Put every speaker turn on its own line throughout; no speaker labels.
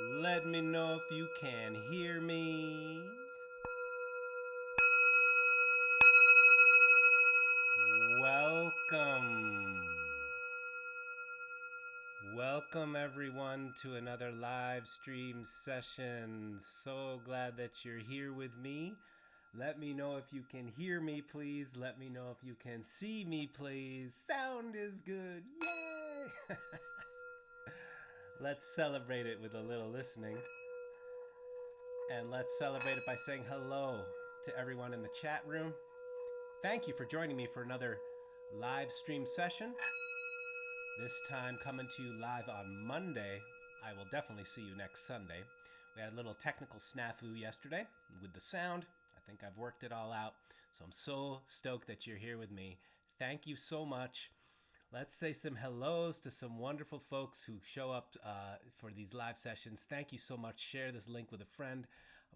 Let me know if you can hear me. Welcome. Welcome everyone to another live stream session. So glad that you're here with me. Let me know if you can hear me, please. Let me know if you can see me, please. Sound is good. Yay! Let's celebrate it with a little listening. And let's celebrate it by saying hello to everyone in the chat room. Thank you for joining me for another live stream session. This time coming to you live on Monday. I will definitely see you next Sunday. We had a little technical snafu yesterday with the sound. I think I've worked it all out. So I'm so stoked that you're here with me. Thank you so much. Let's say some hellos to some wonderful folks who show up for these live sessions. Thank you so much. Share this link with a friend.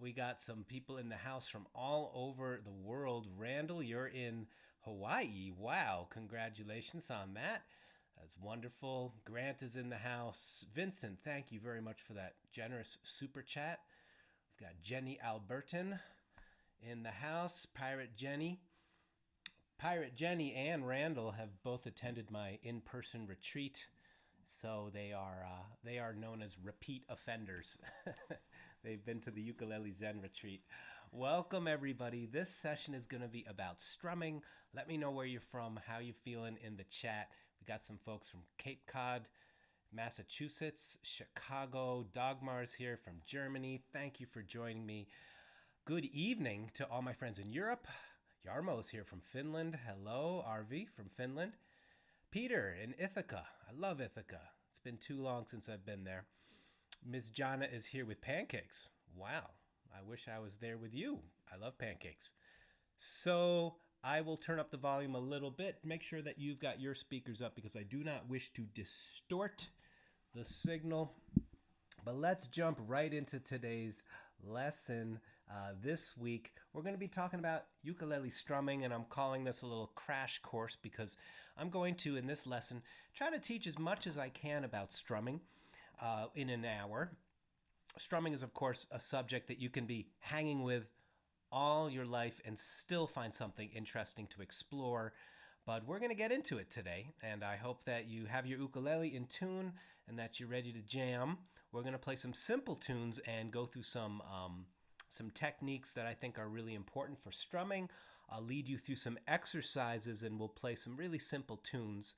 We got some people in the house from all over the world. Randall, you're in Hawaii. Wow, congratulations on that. That's wonderful. Grant is in the house. Vincent, thank you very much for that generous super chat. We've got Jenny Albertin in the house. Pirate Jenny and Randall have both attended my in-person retreat, so they are known as repeat offenders. They've been to the Ukulele Zen retreat. Welcome everybody. This session is going to be about strumming. Let me know where you're from, how you feeling in the chat. We got some folks from Cape Cod, Massachusetts, Chicago. Dagmar's here from Germany. Thank you for joining me. Good evening to all my friends in Europe. Jarmo's here from Finland. Hello, RV from Finland. Peter in Ithaca. I love Ithaca. It's been too long since I've been there. Miss Jana is here with pancakes. Wow. I wish I was there with you. I love pancakes. So I will turn up the volume a little bit. Make sure that you've got your speakers up because I do not wish to distort the signal. But let's jump right into today's lesson. This week, we're going to be talking about ukulele strumming, and I'm calling this a little crash course because I'm going to, in this lesson, try to teach as much as I can about strumming in an hour. Strumming is, of course, a subject that you can be hanging with all your life and still find something interesting to explore. But we're going to get into it today, and I hope that you have your ukulele in tune and that you're ready to jam. We're going to play some simple tunes and go through some techniques that I think are really important for strumming. I'll lead you through some exercises and we'll play some really simple tunes.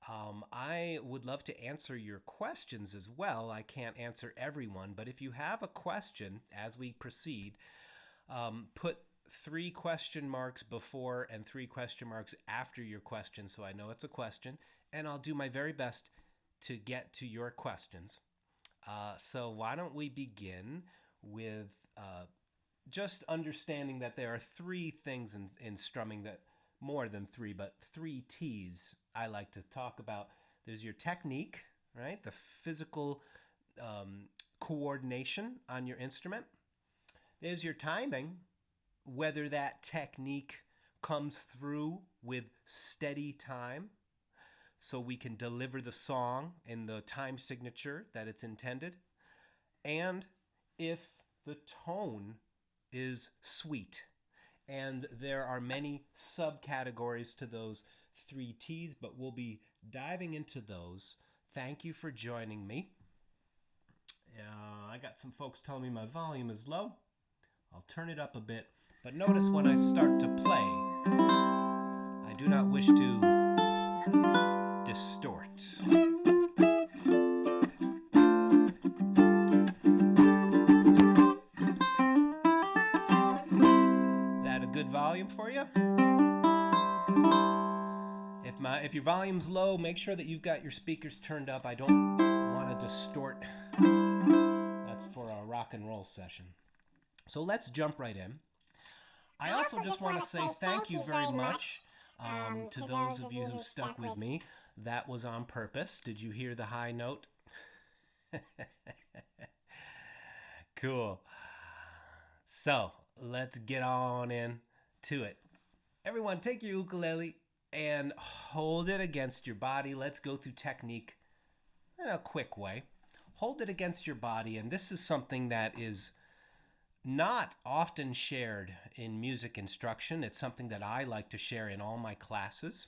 I would love to answer your questions as well. I can't answer everyone, but if you have a question as we proceed, put 3 question marks before and 3 question marks after your question so I know it's a question, and I'll do my very best to get to your questions. So why don't we begin with just understanding that there are 3 things in strumming, that more than 3, but 3 T's I like to talk about. There's your technique, right? The physical coordination on your instrument. There's your timing, whether that technique comes through with steady time so we can deliver the song in the time signature that it's intended. And if the tone is sweet. And there are many subcategories to those 3 T's, but we'll be diving into those. Thank you for joining me. I got some folks telling me my volume is low. I'll turn it up a bit. But notice when I start to play, I do not wish to distort. Good volume for you. If your volume's low, make sure that you've got your speakers turned up. I don't want to distort. That's for a rock and roll session. So let's jump right in. I also just want to say thank you very much to those of you who stuck with me. That was on purpose. Did you hear the high note? Cool. So let's get on in to it. Everyone, take your ukulele and hold it against your body. Let's go through technique in a quick way. hold it against your body. And this is something that is not often shared in music instruction. It's something that I like to share in all my classes.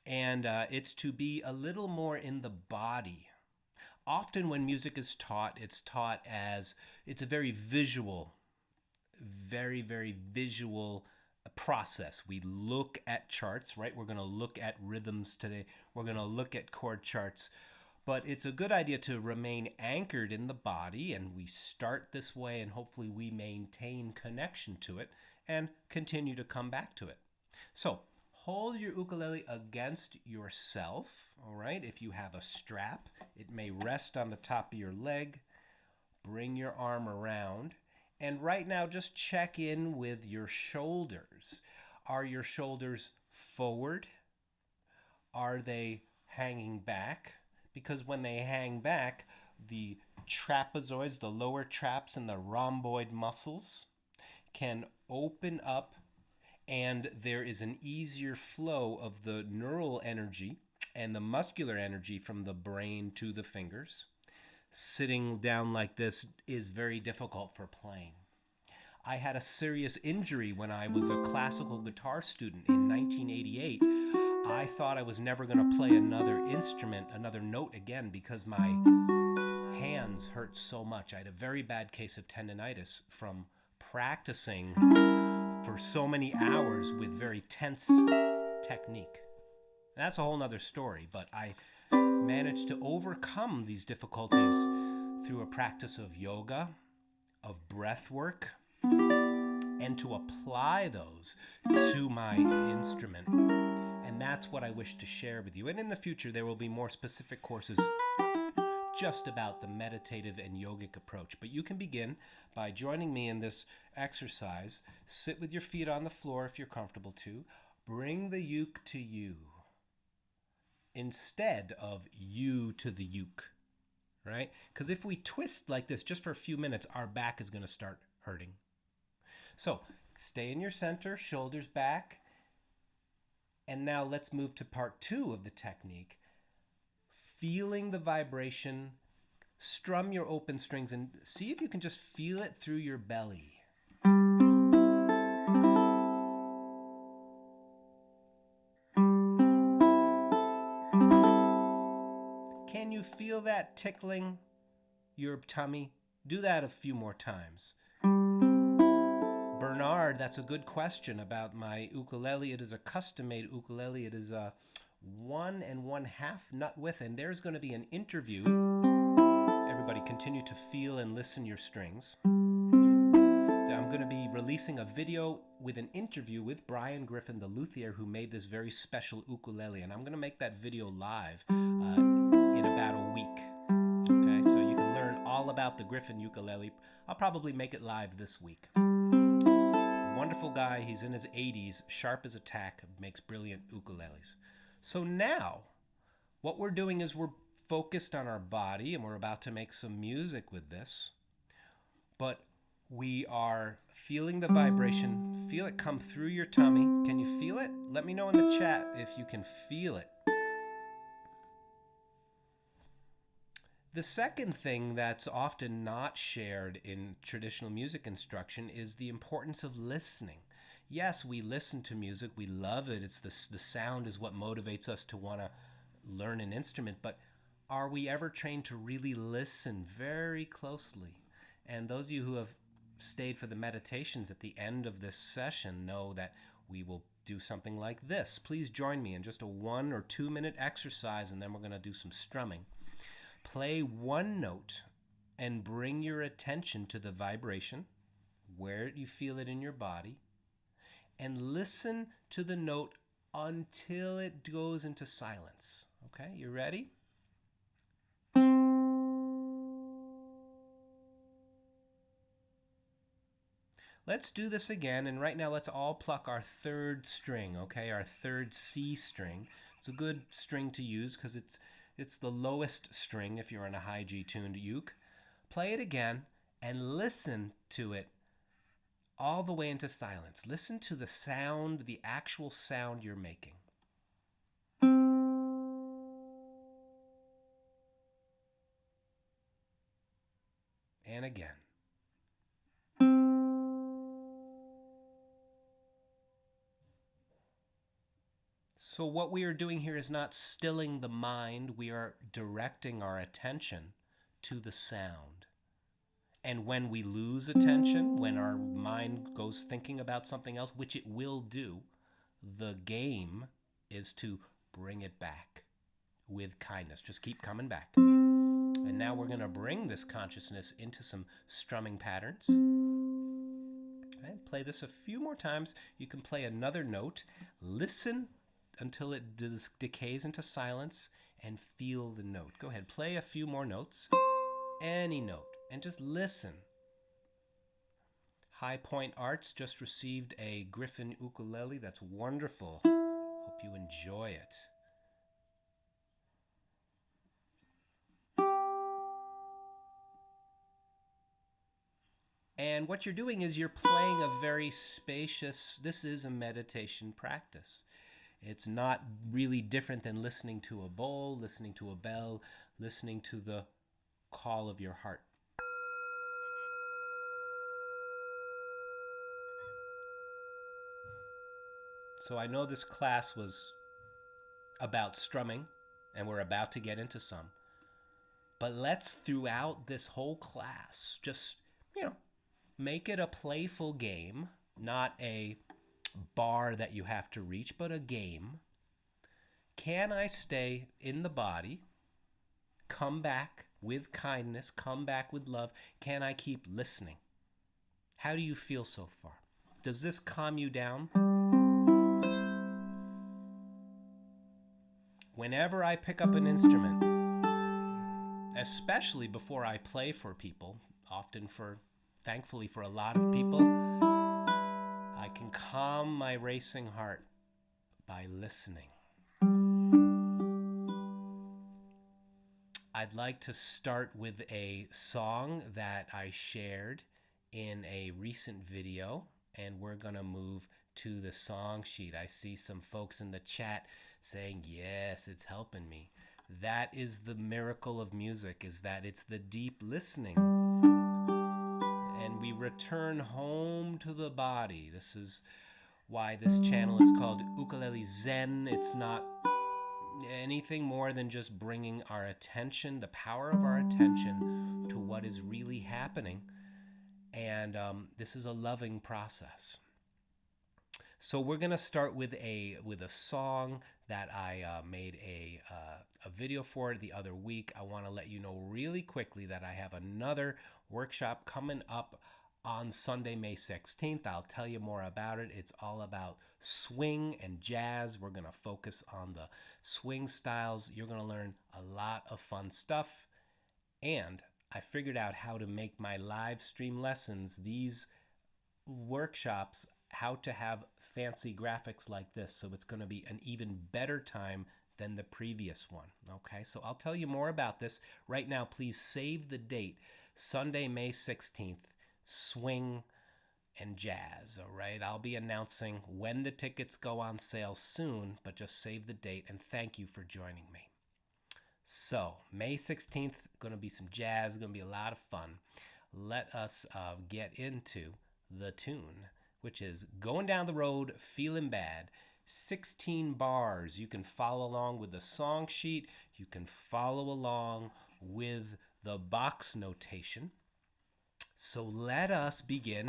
And it's to be a little more in the body. Often when music is taught, it's taught as, it's a very visual, very visual process. We look at charts, right? We're going to look at rhythms today. We're going to look at chord charts. But it's a good idea to remain anchored in the body, and we start this way, and hopefully we maintain connection to it and continue to come back to it. So hold your ukulele against yourself, all right? If you have a strap, it may rest on the top of your leg. Bring your arm around. And right now, just check in with your shoulders. Are your shoulders forward? Are they hanging back? Because when they hang back, the trapezoids, the lower traps and the rhomboid muscles can open up, and there is an easier flow of the neural energy and the muscular energy from the brain to the fingers. Sitting down like this is very difficult for playing. I had a serious injury when I was a classical guitar student in 1988. I thought I was never going to play another instrument, another note again, because my hands hurt so much. I had a very bad case of tendonitis from practicing for so many hours with very tense technique. And that's a whole nother story, but I managed to overcome these difficulties through a practice of yoga, of breath work, and to apply those to my instrument. And that's what I wish to share with you. And in the future, there will be more specific courses just about the meditative and yogic approach. But you can begin by joining me in this exercise. Sit with your feet on the floor if you're comfortable to. Bring the uke to you instead of you to the uke, right? Because if we twist like this just for a few minutes, our back is going to start hurting. So stay in your center, shoulders back. And now let's move to part 2 of the technique. Feeling the vibration, strum your open strings and see if you can just feel it through your belly. Can you feel that tickling your tummy? Do that a few more times. Bernard, that's a good question about my ukulele. It is a custom-made ukulele. It is a 1 1/2 nut width, and there's going to be an interview. Everybody continue to feel and listen your strings. I'm going to be releasing a video with an interview with Brian Griffin, the luthier who made this very special ukulele, and I'm going to make that video live in about a week. Okay, so you can learn all about the Griffin ukulele. I'll probably make it live this week. Wonderful guy. He's in his 80s, sharp as a tack, makes brilliant ukuleles. So now, what we're doing is we're focused on our body, and we're about to make some music with this. But we are feeling the vibration. Feel it come through your tummy. Can you feel it? Let me know in the chat if you can feel it. The second thing that's often not shared in traditional music instruction is the importance of listening. Yes, we listen to music. We love it. It's the sound is what motivates us to want to learn an instrument. But are we ever trained to really listen very closely? And those of you who have stayed for the meditations at the end of this session know that we will do something like this. Please join me in just a 1 or 2 minute exercise, and then we're going to do some strumming. Play one note and bring your attention to the vibration, where you feel it in your body, and listen to the note until it goes into silence. Okay, you ready? Let's do this again, and right now let's all pluck our 3rd string, okay, our 3rd C string. It's a good string to use because it's the lowest string if you're on a high G tuned uke. Play it again and listen to it all the way into silence. Listen to the sound, the actual sound you're making. and again. So what we are doing here is not stilling the mind. We are directing our attention to the sound. And when we lose attention, when our mind goes thinking about something else, which it will do, the game is to bring it back with kindness. Just keep coming back. And now we're going to bring this consciousness into some strumming patterns. Okay, play this a few more times. You can play another note. Listen until it decays into silence and feel the note. Go ahead, play a few more notes. Any note. And just listen. High Point Arts just received a Griffin ukulele. That's wonderful. Hope you enjoy it. And what you're doing is you're playing a very spacious, this is a meditation practice. It's not really different than listening to a bowl, listening to a bell, listening to the call of your heart. So I know this class was about strumming, and we're about to get into some. But let's, throughout this whole class, just, make it a playful game, not a bar that you have to reach, but a game. Can I stay in the body, come back with kindness, come back with love? Can I keep listening? How do you feel so far? Does this calm you down? Whenever I pick up an instrument, especially before I play for people, thankfully for a lot of people, I can calm my racing heart by listening. I'd like to start with a song that I shared in a recent video, and we're going to move to the song sheet. I see some folks in the chat saying, yes, it's helping me. That is the miracle of music, is that it's the deep listening. And we return home to the body. This is why this channel is called Ukulele Zen. It's not anything more than just bringing our attention, the power of our attention, to what is really happening. And this is a loving process. So we're going to start with a song that I made a video for the other week. I want to let you know really quickly that I have another workshop coming up on Sunday, May 16th. I'll tell you more about it. It's all about swing and jazz. We're going to focus on the swing styles. You're going to learn a lot of fun stuff. And I figured out how to make my live stream lessons, these workshops, how to have fancy graphics like this. So it's going to be an even better time than the previous one. Okay, so I'll tell you more about this. Right now, please save the date, Sunday, May 16th, swing and jazz. All right, I'll be announcing when the tickets go on sale soon, but just save the date, and thank you for joining me. So May 16th, going to be some jazz, going to be a lot of fun. Let us get into the tune, which is Going Down the Road, Feeling Bad. 16 bars. You can follow along with the song sheet. You can follow along with the box notation. So let us begin.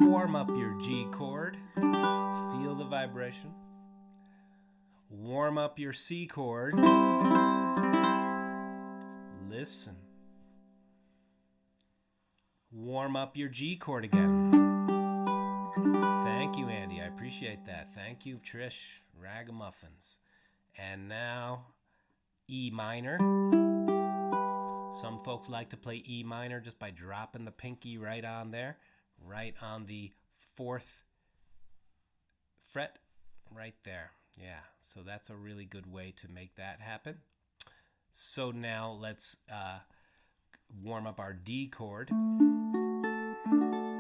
Warm up your G chord. Feel the vibration. Warm up your C chord. Listen. Warm up your G chord again. Thank you, Andy. I appreciate that. Thank you, Trish. Ragamuffins. And now, E minor. Some folks like to play E minor just by dropping the pinky right on there, right on the 4th fret, right there. Yeah, so that's a really good way to make that happen. So now let's warm up our D chord.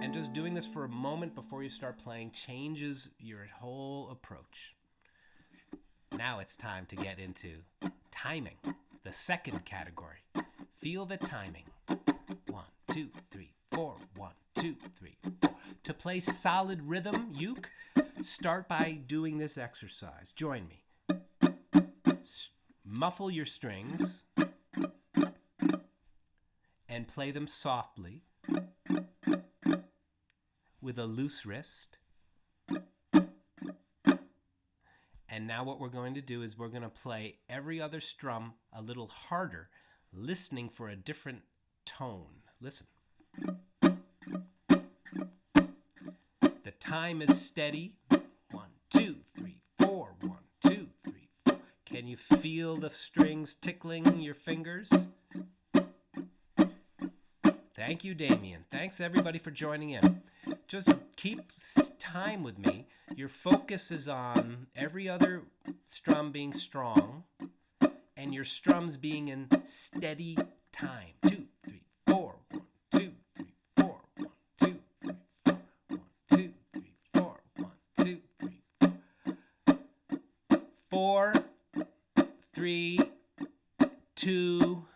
And just doing this for a moment before you start playing changes your whole approach. Now it's time to get into timing, the second category. Feel the timing. 1, 2, 2, 3, 4. 1, 2, 3, 4. To play solid rhythm uke, start by doing this exercise. Join me. Muffle your strings and play them softly with a loose wrist. And now what we're going to do is we're going to play every other strum a little harder, listening for a different tone. Listen. The time is steady. 1, 2, 3, 4. 1, 2, 3, 4. Can you feel the strings tickling your fingers? Thank you, Damien. Thanks, everybody, for joining in. Just keep time with me. Your focus is on every other strum being strong and your strums being in steady time. 2, 3, 4. 1, 2, 3, 4. 1, 2, 3, 4. 1, 2, 3, 4. 1, 2, 3, 4. 3, 2,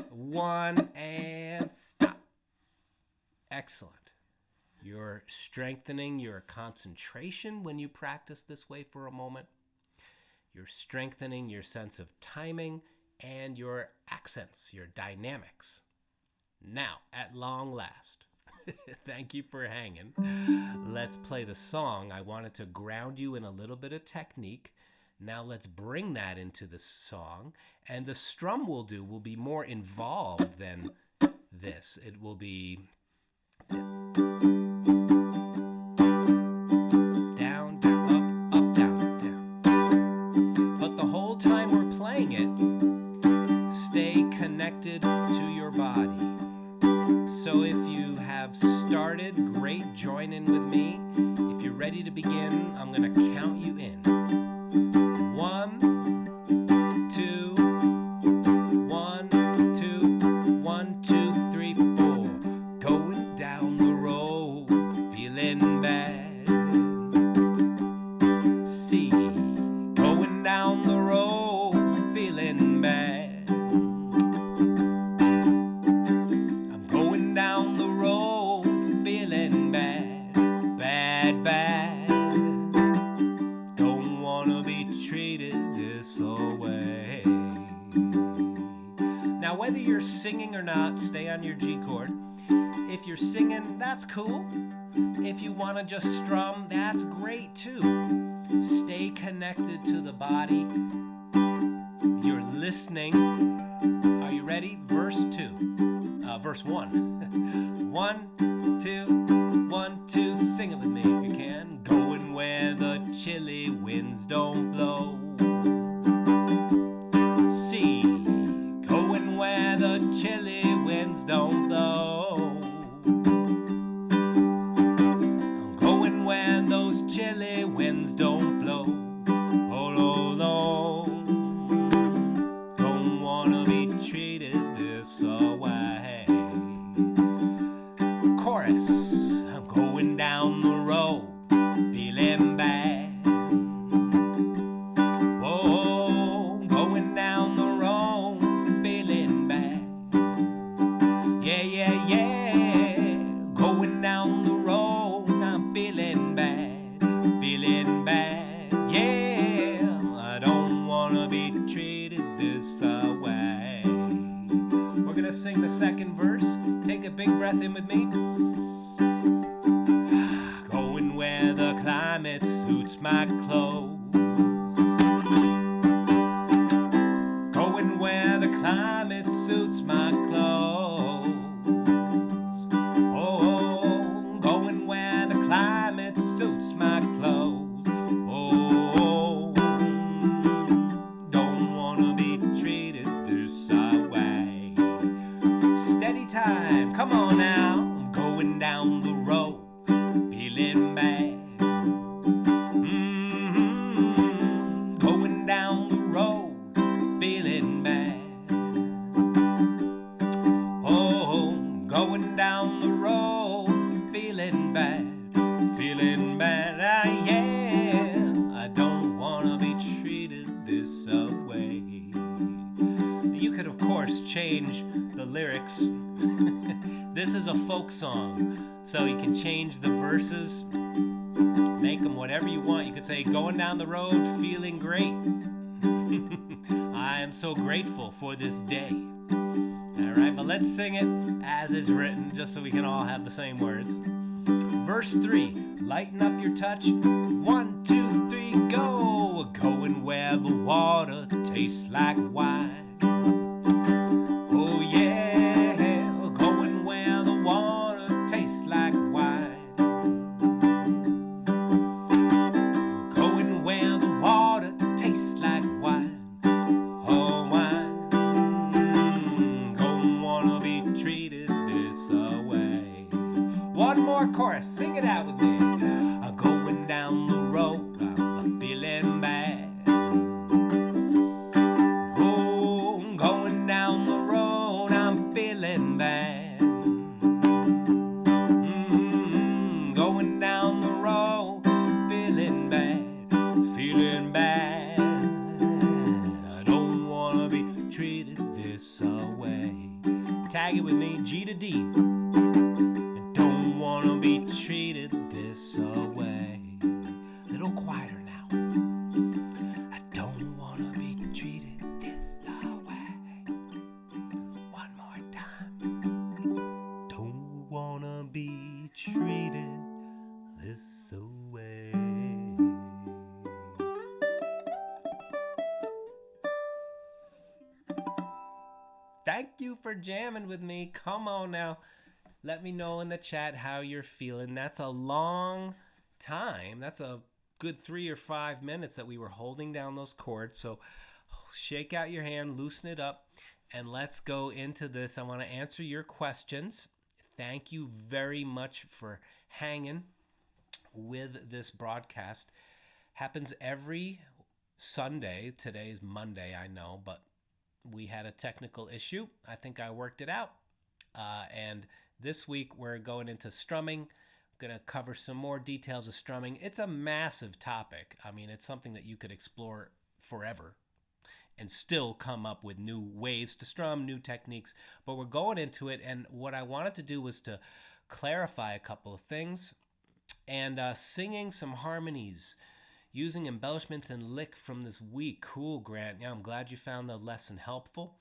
1, and stop. Excellent. You're strengthening your concentration when you practice this way for a moment. You're strengthening your sense of timing and your accents, your dynamics. Now, at long last, thank you for hanging. Let's play the song. I wanted to ground you in a little bit of technique. Now let's bring that into the song. And the strum we'll do will be more involved than this. It will be down, down, up, down, down. But the whole time we're playing it, stay connected to your body. So if you have started, great, join in with me. If you're ready to begin, I'm going to count you in. 1, 2, 1, 2, 1, 2, 3, 4. Going down the road, feeling bad. C, going down the road, feeling bad. I'm going down the road, feeling bad, bad, bad. Don't wanna be treated this way. Now, whether you're singing or not, stay on your G chord. If you're singing, that's cool. If you want to just strum, that's great too. Stay connected to the body. You're listening. Are you ready? Verse 1. 1, 2, 1, 2. Sing it with me if you can. Going where the chilly winds don't blow. C, going where the chilly winds don't blow. I'm going where those chilly winds don't blow. Oh, no, no. Don't wanna be treated this way. Chorus. I'm going down the road, feeling bad. Whoa, going down the road, feeling bad. Yeah, yeah, yeah. Going down the road, I'm feeling bad, feeling bad. Yeah, I don't wanna be treated this way. We're gonna sing the second verse. Take a big breath in with me. Going where the climate suits my clothes. Going where the climate suits my clothes. Oh, going where the climate suits my clothes. Oh, don't wanna be treated this way. Steady time, come on now. I'm going down the road, feeling bad. Going down the road, feeling bad. Oh, going down the road, feeling bad, feeling bad. Ah, yeah, I don't wanna be treated this way. You could, of course, change change the lyrics. This is a folk song, so you can change the verses, make them whatever you want. You could say, going down the road, feeling great. I am so grateful for this day. All right, but let's sing it as it's written, just so we can all have the same words. Verse 3, lighten up your touch. 1, 2, 3, go. Going where the water tastes like wine. Oh yeah, going where the water tastes like wine. Going where the water tastes like wine. Oh, wine. Don't wanna be treated this way. One more chorus, sing it out with me. Going down the road, I'm feeling bad. Oh, going down the road, I'm feeling bad. Going down the road, feeling bad, feeling bad. I don't wanna be treated this way. Tag it with me, G to D. Don't wanna be treated this way. Little quieter now. I don't wanna be treated this way. One more time. Don't wanna be treated this way. Thank you for jamming with me. Come on now. Let me know in the chat how you're feeling. That's a long time. That's a good 3 or 5 minutes that we were holding down those chords. So shake out your hand, loosen it up, and let's go into this. I want to answer your questions. Thank you very much for hanging with this broadcast. Happens every Sunday. Today's Monday, I know, but we had a technical issue. I think I worked it out. And this week we're going into strumming. I'm going to cover some more details of strumming. It's a massive topic. I mean, it's something that you could explore forever and still come up with new ways to strum, new techniques. But we're going into it, and what I wanted to do was to clarify a couple of things and singing some harmonies, using embellishments and lick from this week. Cool, Grant. Yeah, I'm glad you found the lesson helpful.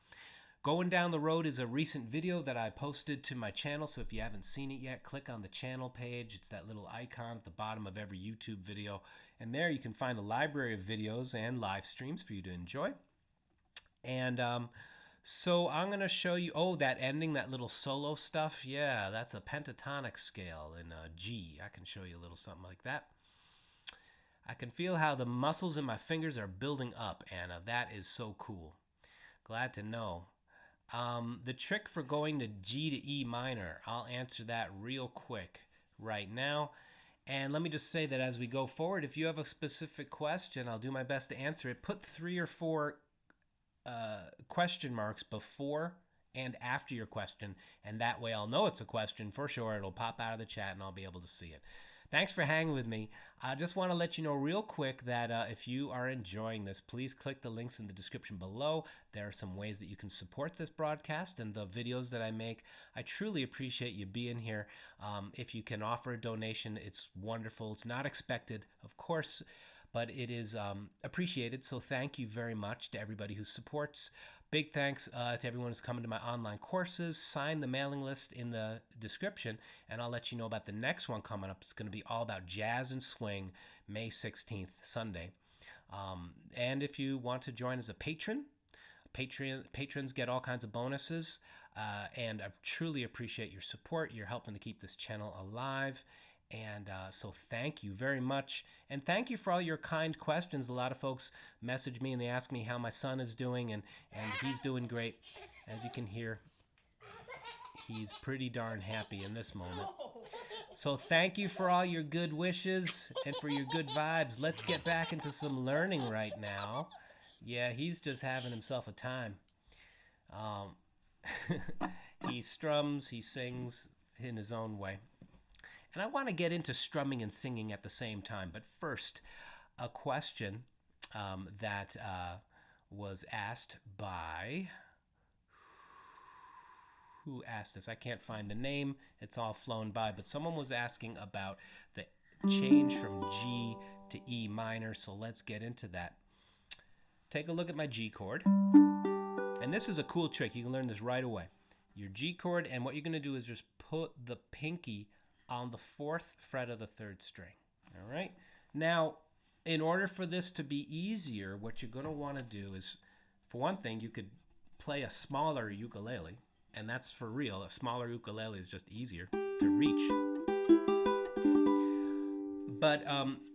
Going Down the Road is a recent video that I posted to my channel, so if you haven't seen it yet, click on the channel page. It's that little icon at the bottom of every YouTube video, and there you can find a library of videos and live streams for you to enjoy. And so I'm going to show you, that ending, that little solo stuff. Yeah, that's a pentatonic scale in G. I can show you a little something like that. I can feel how the muscles in my fingers are building up, Anna. That is so cool. Glad to know. The trick for going to G to E minor, I'll answer that real quick right now. And let me just say that as we go forward, if you have a specific question, I'll do my best to answer it. Put 3 or 4 question marks before and after your question, and that way I'll know it's a question for sure. It'll pop out of the chat and I'll be able to see it. Thanks for hanging with me. I just want to let you know real quick that if you are enjoying this, please click the links in the description below. There are some ways that you can support this broadcast and the videos that I make. I truly appreciate you being here. If you can offer a donation, it's wonderful. It's not expected, of course, but it is appreciated. So thank you very much to everybody who supports. Big thanks to everyone who's coming to my online courses. Sign the mailing list in the description, and I'll let you know about the next one coming up. It's going to be all about jazz and swing, May 16th, Sunday. And if you want to join as a patron, patrons get all kinds of bonuses, and I truly appreciate your support. You're helping to keep this channel alive. And so thank you very much. And thank you for all your kind questions. A lot of folks message me and they ask me how my son is doing, and he's doing great. As you can hear, he's pretty darn happy in this moment. So thank you for all your good wishes and for your good vibes. Let's get back into some learning right now. Yeah, he's just having himself a time. He strums, he sings in his own way. And I want to get into strumming and singing at the same time. But first, a question that was asked by who asked this? I can't find the name. It's all flown by. But someone was asking about the change from G to E minor. So let's get into that. Take a look at my G chord. And this is a cool trick. You can learn this right away. Your G chord, and what you're going to do is just put the pinky on the 4th fret of the 3rd string. All right? Now, in order for this to be easier, what you're going to want to do is, for one thing, you could play a smaller ukulele, and that's for real. A smaller ukulele is just easier to reach. But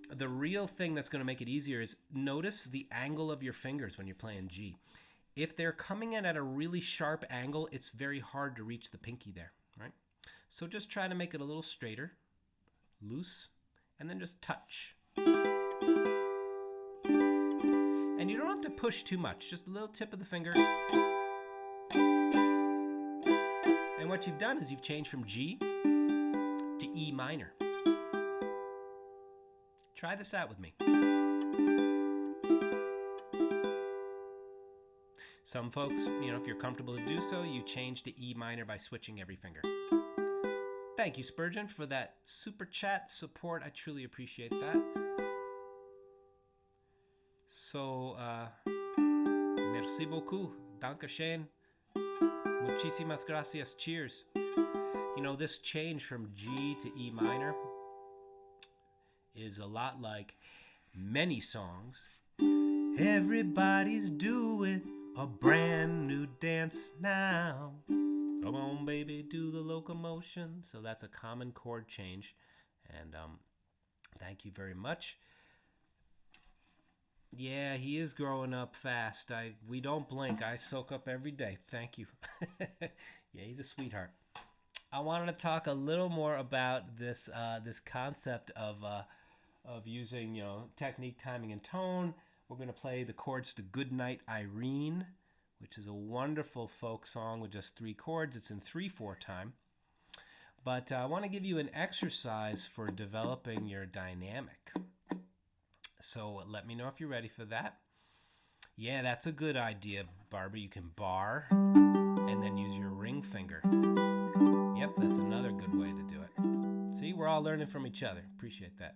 the real thing that's going to make it easier is notice the angle of your fingers when you're playing G. If they're coming in at a really sharp angle, it's very hard to reach the pinky there, right? So just try to make it a little straighter, loose, and then just touch. And you don't have to push too much, just a little tip of the finger. And what you've done is you've changed from G to E minor. Try this out with me. Some folks, if you're comfortable to do so, you change to E minor by switching every finger. Thank you, Spurgeon, for that super chat support. I truly appreciate that. So, merci beaucoup. Dankeschön. Muchísimas gracias. Cheers. This change from G to E minor is a lot like many songs. Everybody's doing a brand new dance now. Come on, baby, do the locomotion. So that's a common chord change. And thank you very much. Yeah, he is growing up fast. We don't blink. I soak up every day. Thank you. Yeah, he's a sweetheart. I wanted to talk a little more about this this concept of using technique, timing, and tone. We're going to play the chords to Goodnight, Irene, which is a wonderful folk song with just 3 chords. It's in 3/4 time. But I want to give you an exercise for developing your dynamic. So let me know if you're ready for that. Yeah, that's a good idea, Barbara. You can bar and then use your ring finger. Yep, that's another good way to do it. See, we're all learning from each other. Appreciate that.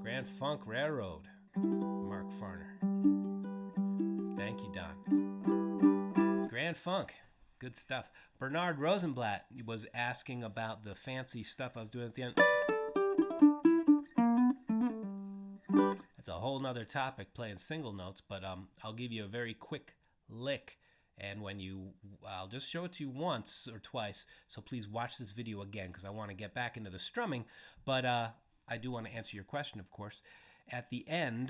Grand Funk Railroad, Mark Farner. Thank you, Don. Grand Funk, good stuff. Bernard Rosenblatt was asking about the fancy stuff I was doing at the end. That's a whole nother topic, playing single notes, but I'll give you a very quick lick. And I'll just show it to you once or twice, so please watch this video again because I want to get back into the strumming. But I do want to answer your question, of course. At the end,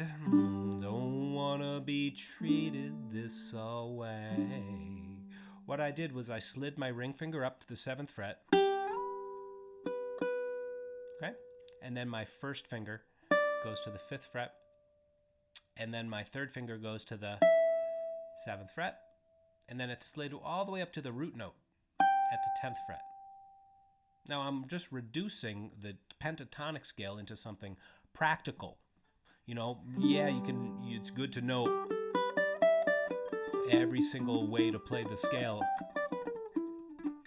don't want to be treated this way. What I did was I slid my ring finger up to the 7th fret. Okay? And then my first finger goes to the 5th fret. And then my 3rd finger goes to the 7th fret. And then it's slid all the way up to the root note at the 10th fret. Now I'm just reducing the pentatonic scale into something practical. Yeah, it's good to know every single way to play the scale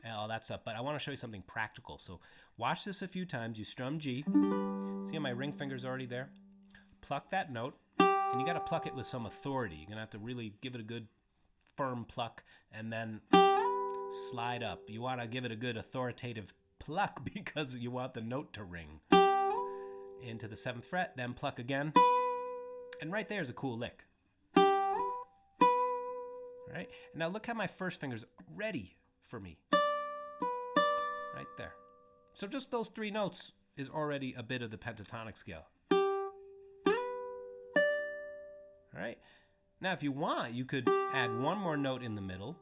and all that stuff, but I want to show you something practical. So watch this a few times. You strum G. See how my ring finger's already there? Pluck that note, and you got to pluck it with some authority. You're going to have to really give it a good firm pluck and then slide up. You want to give it a good authoritative pluck because you want the note to ring into the 7th fret, then pluck again, and right there is a cool lick. All right, now look how my first finger's ready for me, right there. So just those 3 notes is already a bit of the pentatonic scale. All right, now if you want, you could add one more note in the middle,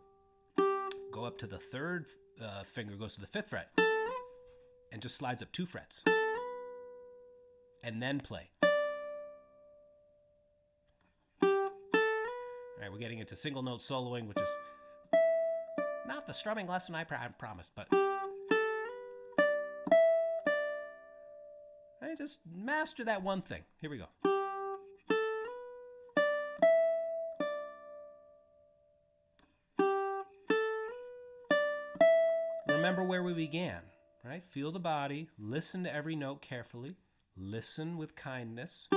go up to the 3rd finger, goes to the 5th fret, and just slides up 2 frets. And then play. All right, we're getting into single note soloing, which is not the strumming lesson I promised, but I just master that one thing. Here we go. remember where we began, right? Feel the body, listen to every note carefully, listen with kindness.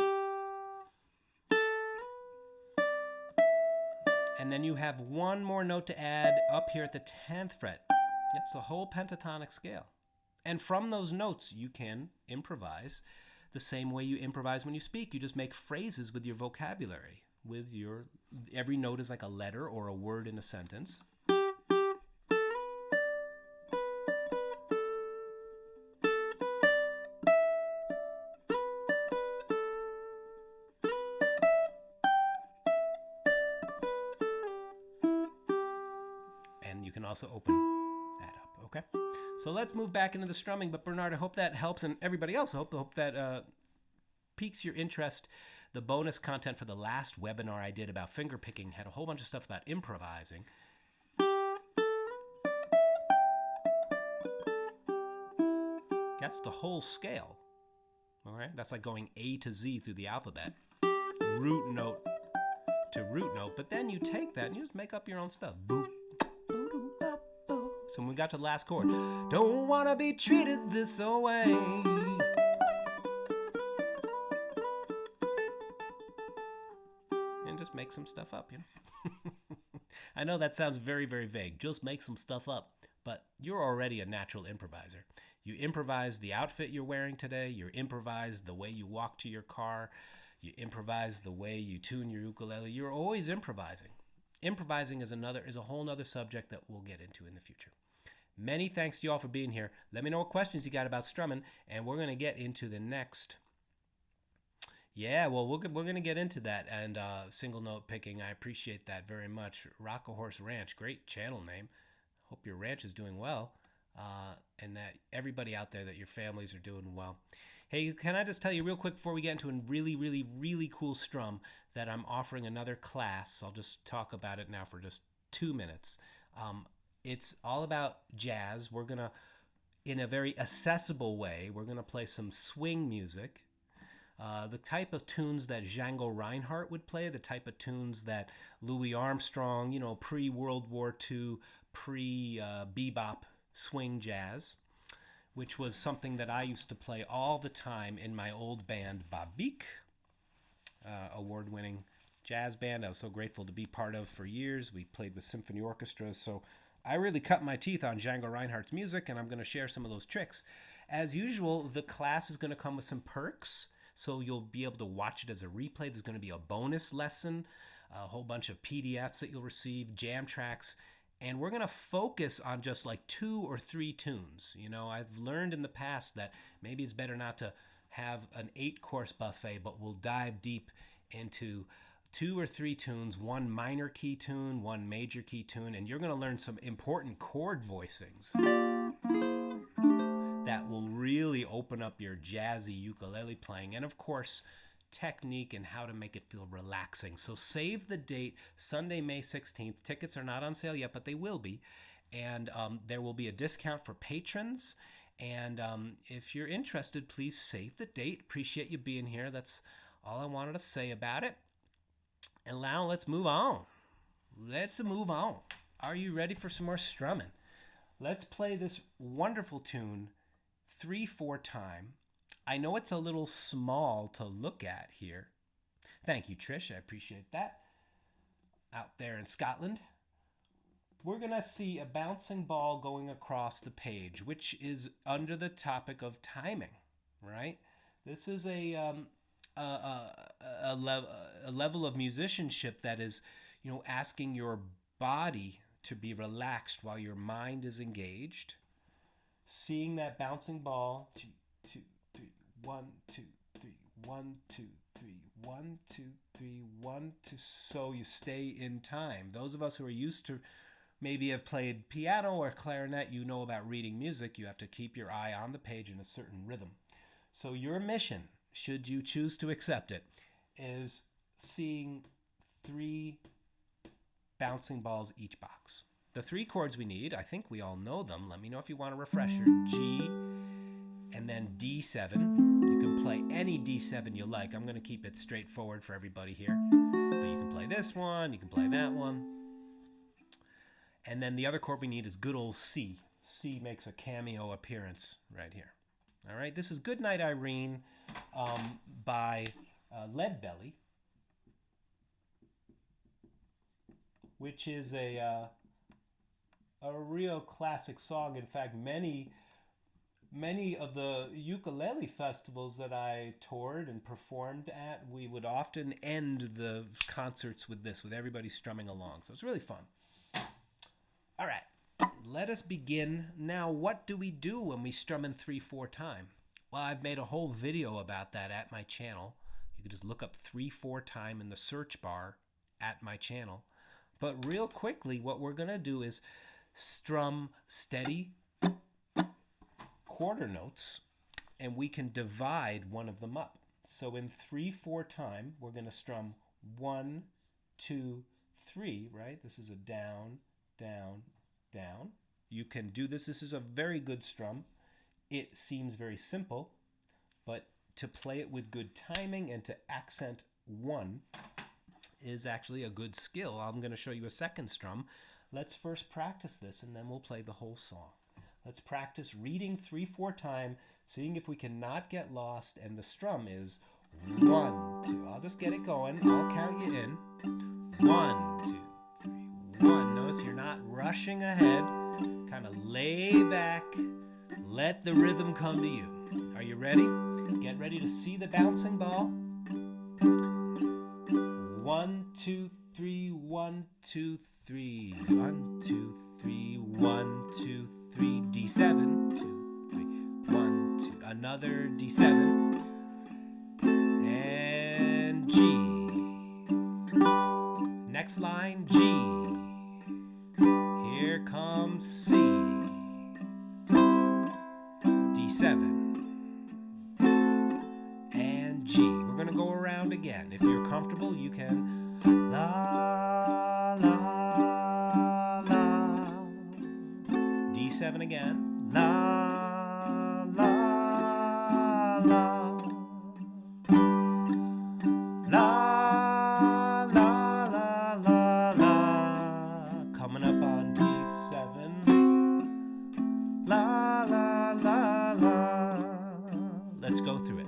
And then you have one more note to add up here at the 10th fret. That's the whole pentatonic scale. And from those notes, you can improvise the same way you improvise when you speak. You just make phrases with your vocabulary. Every note is like a letter or a word in a sentence. And you can also open that up, okay? So let's move back into the strumming. But Bernard, I hope that helps, and everybody else, I hope that piques your interest. The bonus content for the last webinar I did about finger picking had a whole bunch of stuff about improvising. That's the whole scale. All right, that's like going A to Z through the alphabet, root note to root note. But then you take that and you just make up your own stuff. Boop. So when we got to the last chord, don't want to be treated this way. And just make some stuff up, you know. I know that sounds very, very vague. Just make some stuff up. But you're already a natural improviser. You improvise the outfit you're wearing today. You improvise the way you walk to your car. You improvise the way you tune your ukulele. You're always improvising. Improvising is a whole nother subject that we'll get into in the future. Many thanks to you all for being here. Let me know what questions you got about strumming, and we're going to get into the next. Yeah, well, we're going to get into that, and single note picking. I appreciate that very much. Rock a Horse Ranch, great channel name. Hope your ranch is doing well, and that everybody out there, that your families are doing well. Hey, can I just tell you real quick before we get into a really, really, really cool strum that I'm offering another class. I'll just talk about it now for just 2 minutes. It's all about jazz. We're going to, in a very accessible way, we're going to play some swing music. The type of tunes that Django Reinhardt would play, the type of tunes that Louis Armstrong, pre-World War II, pre-bebop swing jazz, which was something that I used to play all the time in my old band, Babik, award-winning jazz band I was so grateful to be part of for years. We played with symphony orchestras, so I really cut my teeth on Django Reinhardt's music, and I'm going to share some of those tricks. As usual, the class is going to come with some perks, so you'll be able to watch it as a replay. There's going to be a bonus lesson, a whole bunch of PDFs that you'll receive, jam tracks, and we're going to focus on just like 2 or 3 tunes. I've learned in the past that maybe it's better not to have an 8-course buffet, but we'll dive deep into 2 or 3 tunes, 1 minor key tune, 1 major key tune, and you're going to learn some important chord voicings that will really open up your jazzy ukulele playing, and of course, technique and how to make it feel relaxing. So save the date, Sunday, May 16th. Tickets are not on sale yet, but they will be, and there will be a discount for patrons. And if you're interested, please save the date. Appreciate you being here. That's all I wanted to say about it. And now let's move on. Are you ready for some more strumming? Let's play this wonderful tune 3/4 time. I know it's a little small to look at here. Thank you, Trish. I appreciate that. Out there in Scotland. We're going to see a bouncing ball going across the page, which is under the topic of timing, right? This is a level of musicianship that is, asking your body to be relaxed while your mind is engaged. Seeing that bouncing ball, 2, 2, 3, 1, 2, 3, 1, 2, 3, 1, 2, 3, 1, 2. So you stay in time. Those of us who are used to maybe have played piano or clarinet, you know about reading music. You have to keep your eye on the page in a certain rhythm. So your mission, should you choose to accept it, is seeing 3 bouncing balls each box. The 3 chords we need, I think we all know them. Let me know if you want a refresher. G, and then D7. You can play any D7 you like. I'm going to keep it straightforward for everybody here. But you can play this one, you can play that one. And then the other chord we need is good old C. C makes a cameo appearance right here. All right, this is Goodnight, Irene by Leadbelly, which is a real classic song. In fact, many of the ukulele festivals that I toured and performed at, we would often end the concerts with this, with everybody strumming along. So it's really fun. All right. Let us begin. Now, what do we do when we strum in 3/4 time? Well, I've made a whole video about that at my channel. You can just look up 3/4 time in the search bar at my channel. But real quickly, what we're going to do is strum steady quarter notes, and we can divide one of them up. So in 3/4 time, we're going to strum 1, 2, 3, right? This is a down, down, down. You can do this. This is a very good strum. It seems very simple, but to play it with good timing and to accent 1 is actually a good skill. I'm going to show you a second strum. Let's first practice this, and then we'll play the whole song. Let's practice reading 3/4 time, seeing if we cannot get lost, and the strum is 1, 2. I'll just get it going. I'll count you in. 1, 2, 3, 1. Notice you're not rushing ahead. Kind of lay back. Let the rhythm come to you. Are you ready? Get ready to see the bouncing ball. 1, 2, 3, 1, 2, 3. 1, 2, 3, 1, 2, 3. D7. 2, 3, 1, 2. Another D7. And G. Next line, G. Here comes C. D7. And G. We're going to go around again. If you're comfortable, you can la, la, la. D7 again. La, la, la. La. Go through it.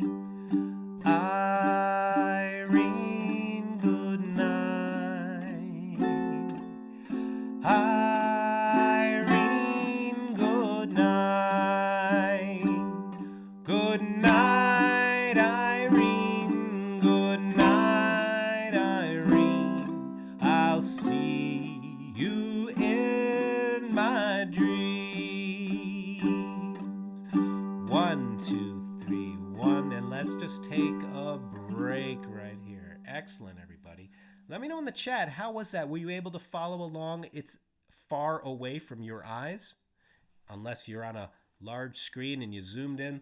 Irene, good night. Irene, good night. Good night, Irene. Good night, Irene. I'll see you in my dreams. 1, 2, 3, 1, and let's just take a break right here. Excellent, everybody. Let me know in the chat, how was that? Were you able to follow along? It's far away from your eyes, unless you're on a large screen and you zoomed in,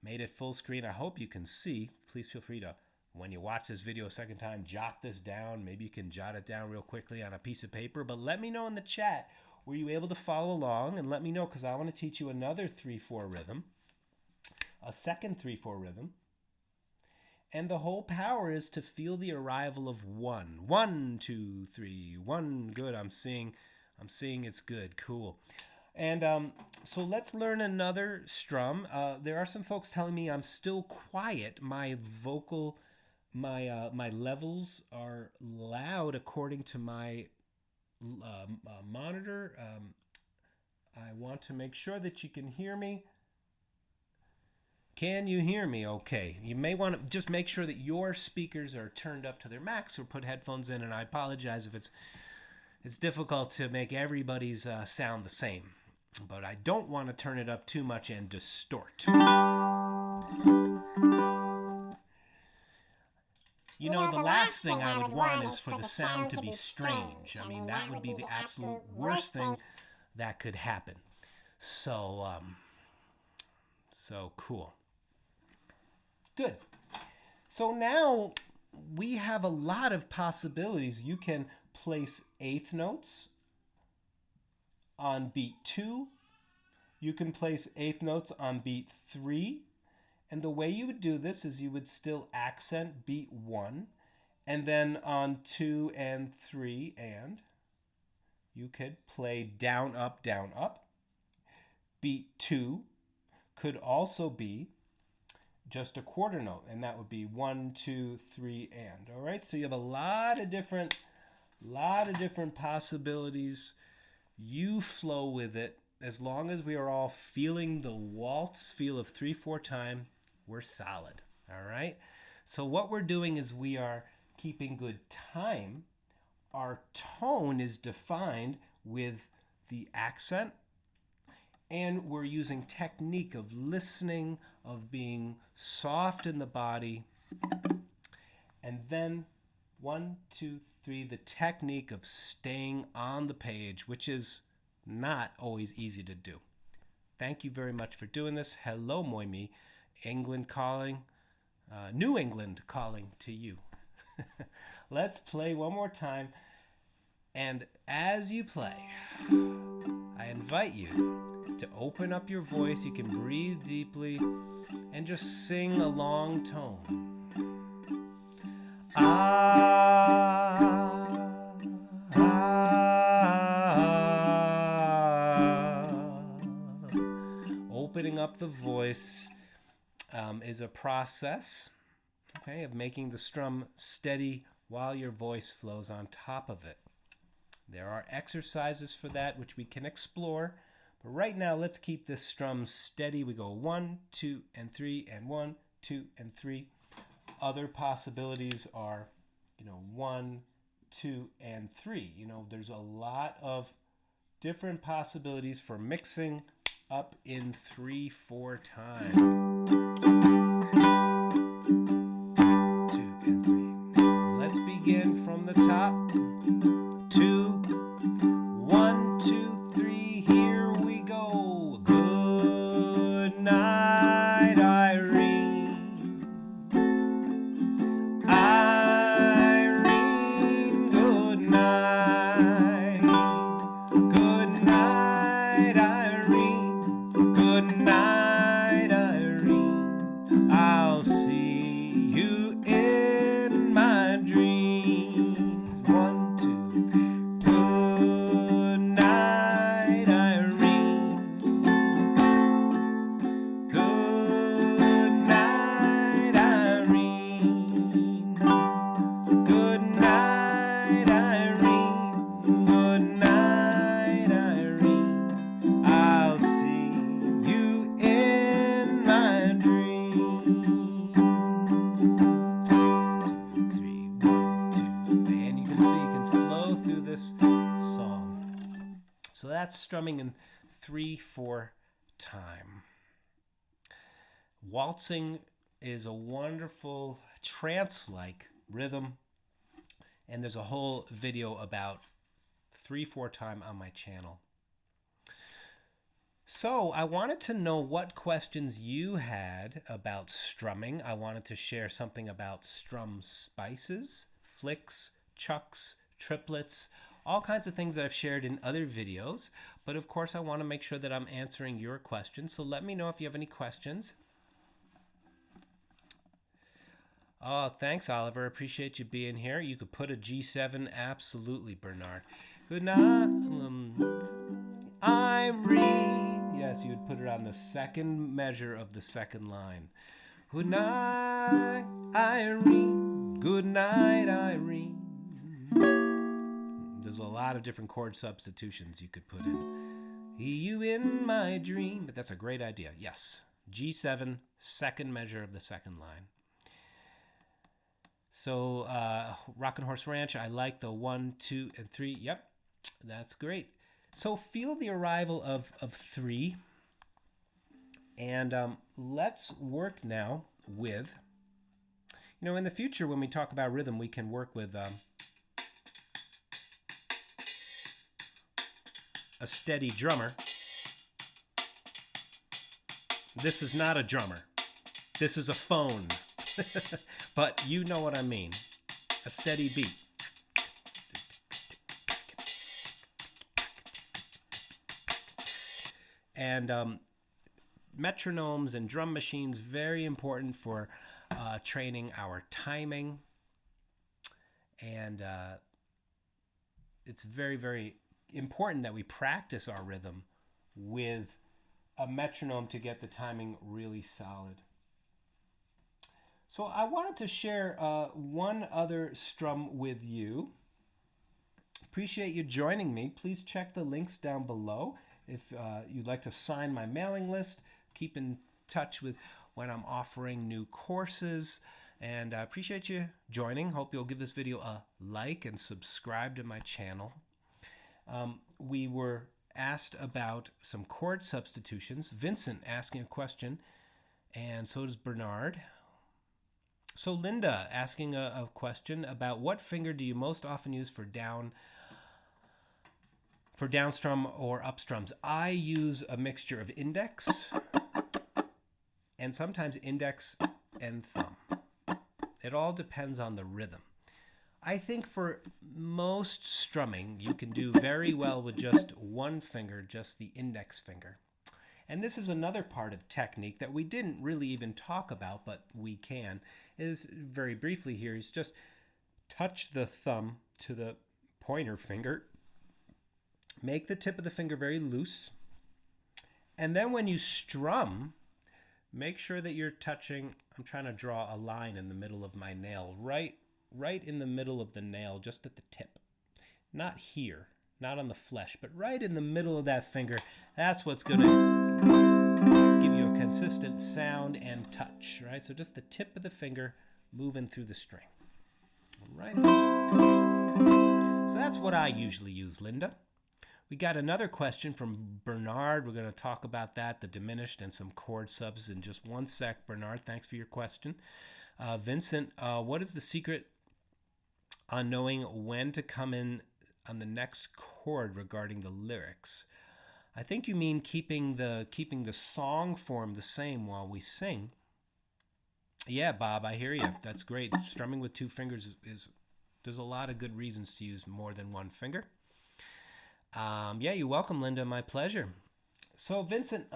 made it full screen. I hope you can see. Please feel free to, when you watch this video a second time, jot this down. Maybe you can jot it down real quickly on a piece of paper, but let me know in the chat, were you able to follow along? And let me know, because I want to teach you another 3/4 rhythm. A second 3/4 rhythm, and the whole power is to feel the arrival of 1. 1, 2, 3, 1. Good. I'm seeing it's good. Cool. And so let's learn another strum. There are some folks telling me I'm still quiet. My vocal, my levels are loud according to my monitor. I want to make sure that you can hear me. Can you hear me okay? You may want to just make sure that your speakers are turned up to their max, or put headphones in, and I apologize if it's difficult to make everybody's sound the same. But I don't want to turn it up too much and distort. You know, the last thing I would want is for the sound to be strange. I mean, that would be the absolute worst thing that could happen. So cool. Good. So now we have a lot of possibilities. You can place eighth notes on beat 2. You can place eighth notes on beat 3. And the way you would do this is you would still accent beat 1. And then on 2 and 3, and you could play down, up, Beat 2 could also be just a quarter note, and that would be 1, 2, 3, and. All right, so you have a lot of different possibilities. You flow with it. As long as we are all feeling the waltz feel of 3/4 time, we're solid. All right. So what we're doing is we are keeping good time. Our tone is defined with the accent, and we're using technique of listening, of being soft in the body, and then 1, 2, 3, the technique of staying on the page, which is not always easy to do. Thank you very much for doing this. Hello, Moimi. England calling. New England calling to you. Let's play one more time. And as you play, I invite you to open up your voice. You can breathe deeply and just sing a long tone. Opening up the voice is a process, okay, of making the strum steady while your voice flows on top of it. There are exercises for that which we can explore, but right now let's keep this strum steady. We go 1, 2, and 3, and 1, 2, and 3. Other possibilities are, 1, 2, and 3. There's a lot of different possibilities for mixing up in 3/4 time. 2 and 3. Let's begin from the top. 2, 1, 2, 3. Here we go. Good night, Irene. Irene, good night. Good night, Irene. Good night, Irene. I'll see you in my dreams. 1, 2. Good night, Irene. Good night, Irene. Good night, Irene. Good night, Irene. I'll see you in my dreams. 2, 3, 1, 2. And you can see you can flow through this song. So that's strumming in 3/4 time. Waltzing is a wonderful trance-like rhythm, and there's a whole video about 3/4 time on my channel. So I wanted to know what questions you had about strumming. I wanted to share something about strum spices, flicks, chucks, triplets, all kinds of things that I've shared in other videos. But of course, I want to make sure that I'm answering your questions. So let me know if you have any questions. Oh, thanks, Oliver. Appreciate you being here. You could put a G7. Absolutely, Bernard. Good night, Irene. Yes, you would put it on the second measure of the second line. Good night, Irene. Good night, Irene. There's a lot of different chord substitutions you could put in. You in my dream. But that's a great idea. Yes. G7, second measure of the second line. So, Rockin' Horse Ranch, I like the 1, 2, and 3. Yep, that's great. So feel the arrival of 3. And let's work now with, in the future when we talk about rhythm, we can work with a steady drummer. This is not a drummer. This is a phone. But you know what I mean. A steady beat. And metronomes and drum machines, very important for training our timing. And it's very, very important that we practice our rhythm with a metronome to get the timing really solid. So I wanted to share one other strum with you. Appreciate you joining me. Please check the links down below if you'd like to sign my mailing list. Keep in touch with when I'm offering new courses. And I appreciate you joining. Hope you'll give this video a like and subscribe to my channel. We were asked about some chord substitutions. Vincent asking a question, and so does Bernard. So Linda asking a question about what finger do you most often use for down strum or up strums? I use a mixture of index and sometimes index and thumb. It all depends on the rhythm. I think for most strumming, you can do very well with just one finger, just the index finger. And this is another part of technique that we didn't really even talk about, but we can, is very briefly here, is just touch the thumb to the pointer finger, make the tip of the finger very loose, and then when you strum, make sure that you're touching, I'm trying to draw a line in the middle of my nail, right in the middle of the nail, just at the tip. Not here, not on the flesh, but right in the middle of that finger. That's what's going to give you a consistent sound and touch, right? So just the tip of the finger moving through the string. All right. So that's what I usually use, Linda. We got another question from Bernard. We're going to talk about that, the diminished and some chord subs in just one sec. Bernard, thanks for your question. Vincent, what is the secret on knowing when to come in on the next chord regarding the lyrics? I think you mean keeping the song form the same while we sing. Yeah, Bob, I hear you. That's great. Strumming with two fingers there's a lot of good reasons to use more than one finger. Yeah, you're welcome, Linda. My pleasure. So, Vincent,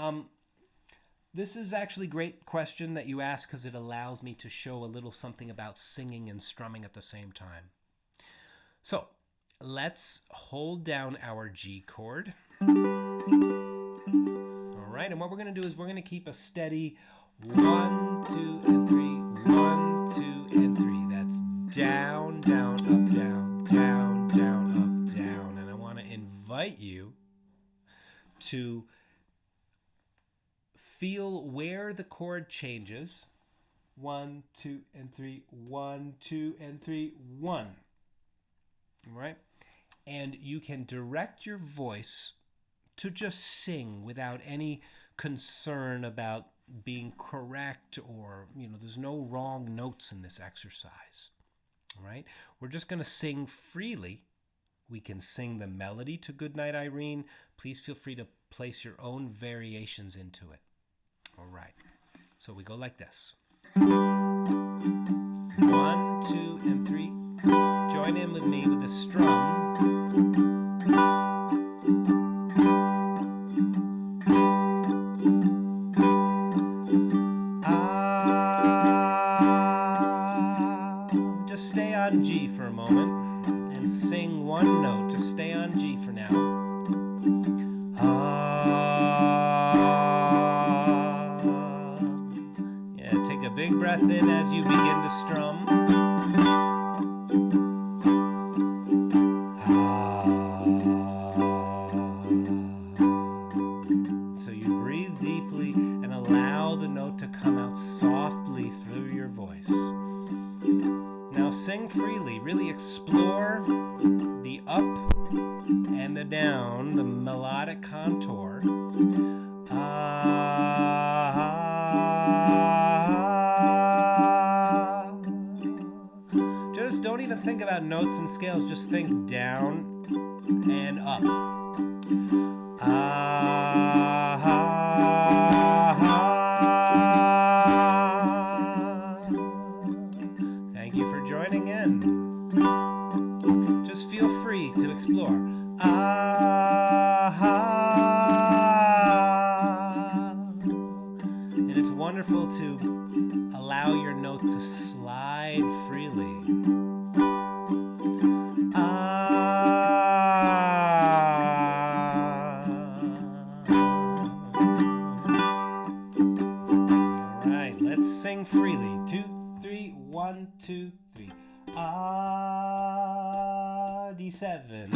this is actually a great question that you asked because it allows me to show a little something about singing and strumming at the same time. So, let's hold down our G chord. All right, and what we're going to do is we're going to keep a steady 1, 2, and 3, 1, 2, and 3. That's down, down, up, down, down, down, up, down. And I want to invite you to feel where the chord changes. 1, 2, and 3, 1, 2, and 3, 1. All right? And you can direct your voice to just sing without any concern about being correct or, there's no wrong notes in this exercise. All right? We're just going to sing freely. We can sing the melody to Goodnight, Irene. Please feel free to place your own variations into it. All right. So we go like this. 1, 2, and 3. Join in with me with the strum. Just stay on G for a moment and sing one note. Just stay on G for now. Yeah, take a big breath in as you begin to strum. So you breathe deeply and allow the note to come out softly through your voice. Now sing freely. Really explore the up and the down, the melodic contour. Just don't even think about notes and scales. Just think down and up. Thank you for joining in. Just feel free to explore. And it's wonderful to allow your note to slide freely. 1, 2, 3. Ah, D7.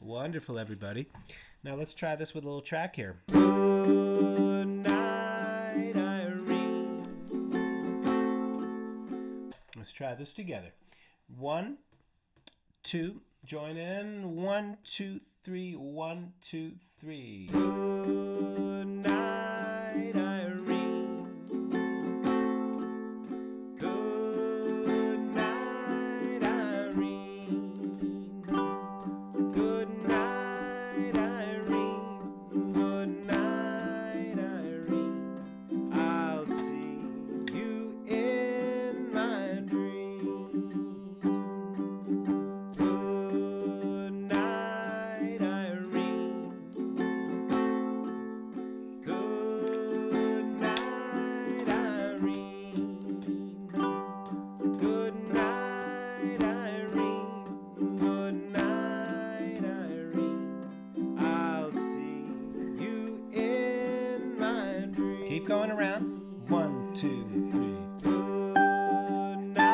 Wonderful, everybody. Now let's try this with a little track here. Goodnight, Irene. Let's try this together. 1, 2, join in. 1, 2, 3. 1, 2, 3. Goodnight, Irene. Goodnight, Irene. Goodnight, Irene. Goodnight, Irene. I'll see you in my dream. Goodnight, Irene. Goodnight, Irene. Goodnight, Irene. Goodnight, Irene. I'll see you in my dream. Keep going around. 1, 2, 3. Goodnight,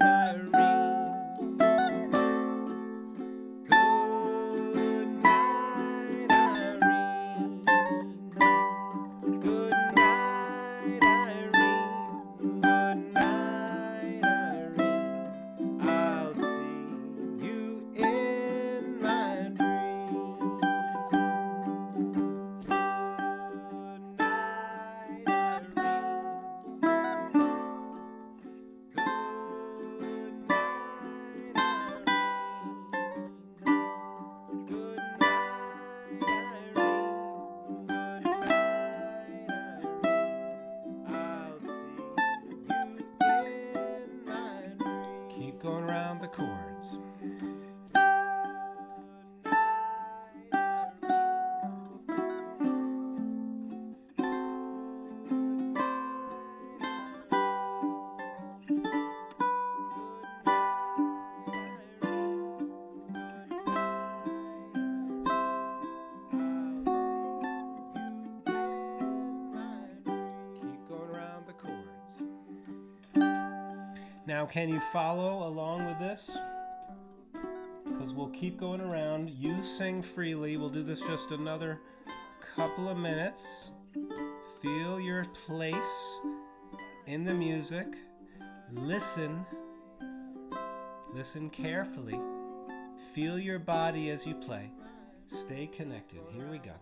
Irene. Goodnight, Irene. Goodnight, Irene. Goodnight, Irene. I'll see you in my dream. Goodnight, Irene. Keep going around the chords. Keep going around the chords. Now, can you follow along with this? Because we'll keep going around. You sing freely. We'll do this just another couple of minutes. Feel your place in the music. Listen. Listen carefully. Feel your body as you play. Stay connected. Here we go.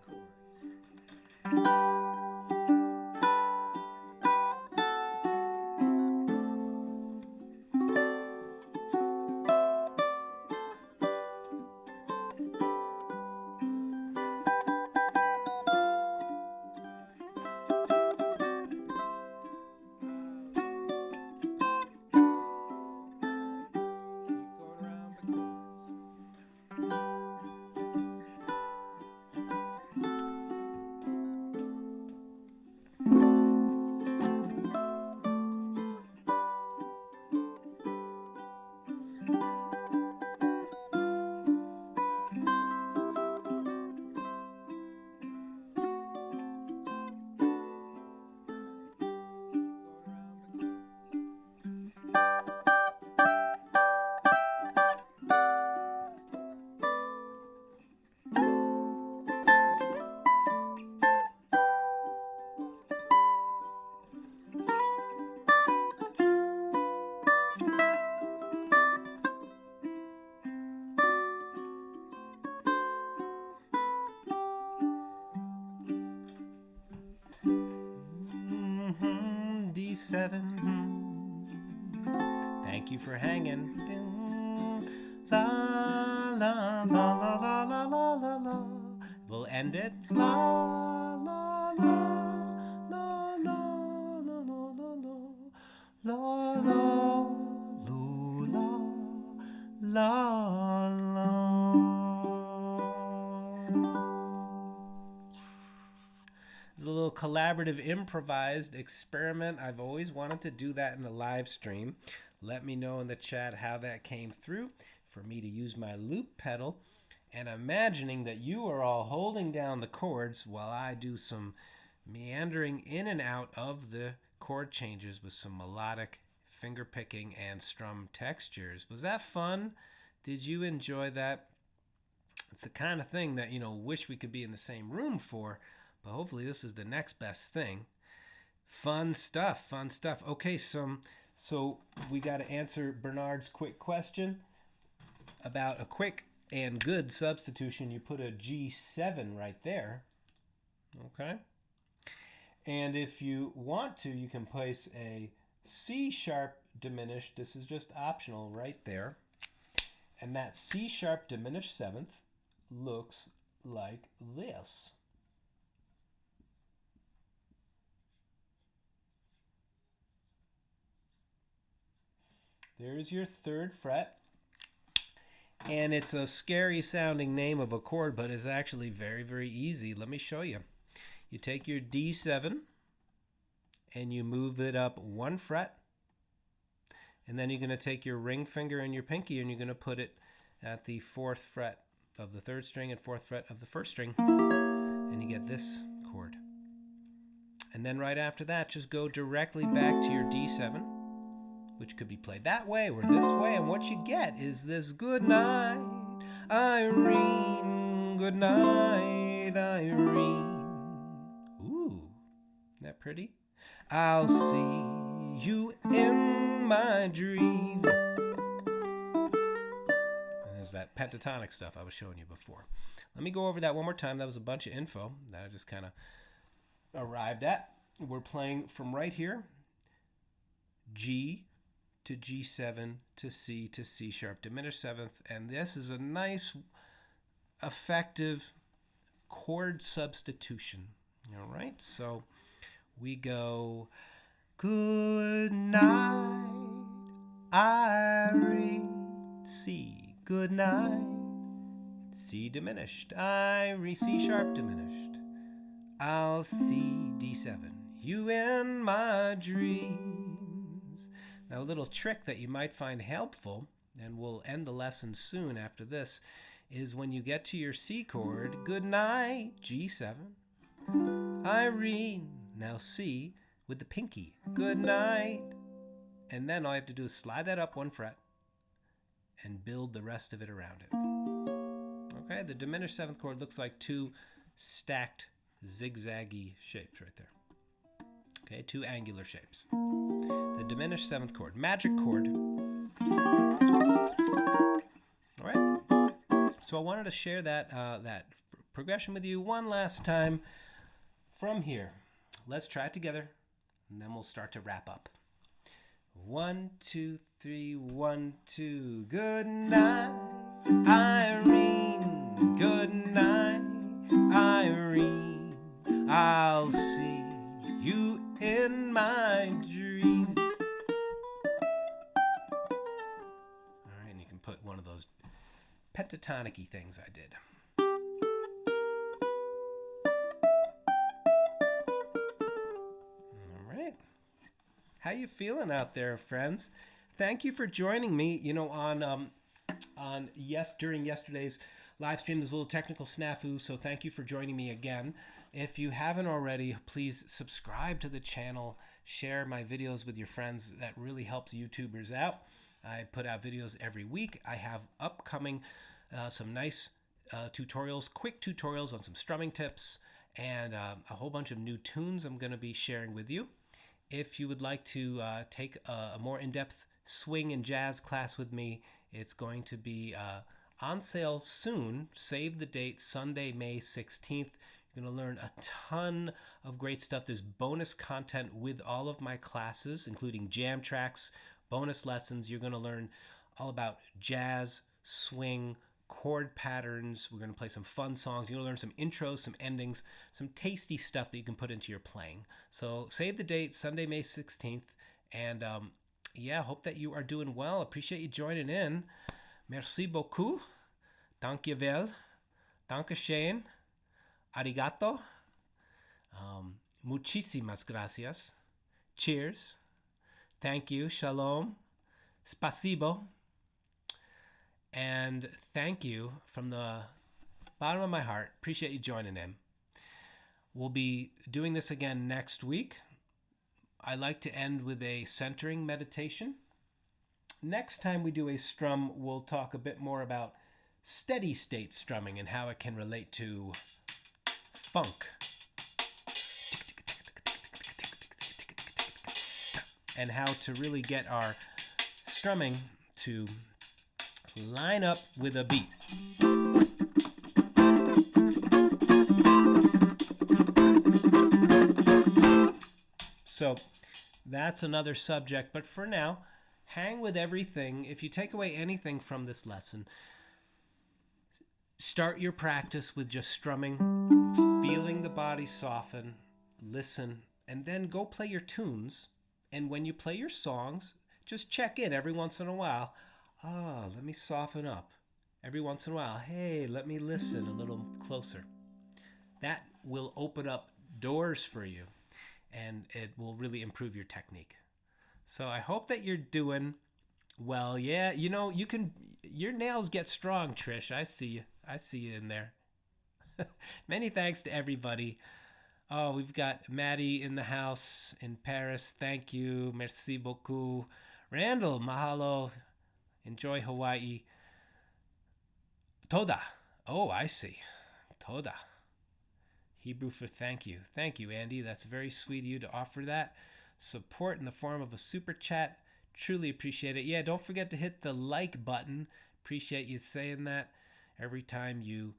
G7. Thank you for hanging. La la la la la la la la la. We'll end it. La la la la la la la la la la la la. It's a little collaborative improvised experiment. I've always wanted to do that in a live stream. Let me know in the chat how that came through for me to use my loop pedal, and imagining that you are all holding down the chords while I do some meandering in and out of the chord changes with some melodic finger picking and strum textures. Was that fun? Did you enjoy that? It's the kind of thing that, wish we could be in the same room for, but hopefully this is the next best thing. Fun stuff, fun stuff. Okay, so we got to answer Bernard's quick question about a quick and good substitution. You put a G7 right there, okay? And if you want to, you can place a C sharp diminished. This is just optional right there. And that C sharp diminished seventh looks like this. There's your third fret. And it's a scary sounding name of a chord, but it's actually very, very easy. Let me show you. You take your D7 and you move it up one fret. And then you're going to take your ring finger and your pinky and you're going to put it at the fourth fret of the third string and fourth fret of the first string. And you get this chord. And then right after that, just go directly back to your D7, which could be played that way or this way, and what you get is this Goodnight, Irene, Goodnight, Irene. Ooh, isn't that pretty? I'll see you in my dream. There's that pentatonic stuff I was showing you before. Let me go over that one more time. That was a bunch of info that I just kind of arrived at. We're playing from right here, G to G7 to C sharp diminished seventh, and this is a nice effective chord substitution. All right, so we go good night, Irene, C, good night, C diminished, Irene, C sharp diminished, I'll see D7, you in my dreams. Now, a little trick that you might find helpful, and we'll end the lesson soon after this, is when you get to your C chord, good night, G7, Irene, now C with the pinky, good night, and then all you have to do is slide that up one fret and build the rest of it around it. Okay, the diminished seventh chord looks like two stacked zigzaggy shapes right there. Okay, two angular shapes. The diminished seventh chord, magic chord. All right. So I wanted to share that that progression with you one last time from here. Let's try it together, and then we'll start to wrap up. 1, 2, 3, 1, 2. Good night, Irene. Good night, Irene. I'll see you in my dream. All right, and you can put one of those pentatonic-y things I did. All right. How you feeling out there, friends? Thank you for joining me. During yesterday's live stream, there's a little technical snafu, so thank you for joining me again. If you haven't already, please subscribe to the channel, share my videos with your friends. That really helps YouTubers out. I put out videos every week. I have upcoming some nice tutorials, quick tutorials on some strumming tips, and a whole bunch of new tunes I'm going to be sharing with you. If you would like to take a more in-depth swing and jazz class with me, it's going to be on sale soon. Save the date, Sunday, May 16th. You're going to learn a ton of great stuff. There's bonus content with all of my classes, including jam tracks, bonus lessons. You're going to learn all about jazz, swing, chord patterns. We're going to play some fun songs. You're going to learn some intros, some endings, some tasty stuff that you can put into your playing. So save the date, Sunday, May 16th. And yeah, hope that you are doing well. Appreciate you joining in. Merci beaucoup. Danke vel. Danke schön. Arigato. Muchísimas gracias. Cheers. Thank you. Shalom. Spasibo. And thank you from the bottom of my heart. Appreciate you joining in. We'll be doing this again next week. I like to end with a centering meditation. Next time we do a strum, we'll talk a bit more about steady state strumming and how it can relate to funk. And how to really get our strumming to line up with a beat. So that's another subject, but for now, hang with everything. If you take away anything from this lesson, start your practice with just strumming, feeling the body soften, listen, and then go play your tunes. And when you play your songs, just check in every once in a while. Oh, let me soften up. Every once in a while, hey, let me listen a little closer. That will open up doors for you, and it will really improve your technique. So I hope that you're doing well. Yeah, you know, your nails get strong, Trish. I see you. I see you in there. Many thanks to everybody. Oh, we've got Maddie in the house in Paris. Thank you. Merci beaucoup. Randall, mahalo. Enjoy Hawaii. Toda. Oh, I see. Toda. Hebrew for thank you. Thank you, Andy. That's very sweet of you to offer that support in the form of a super chat. Truly appreciate it. Yeah, don't forget to hit the like button. Appreciate you saying that. Every time you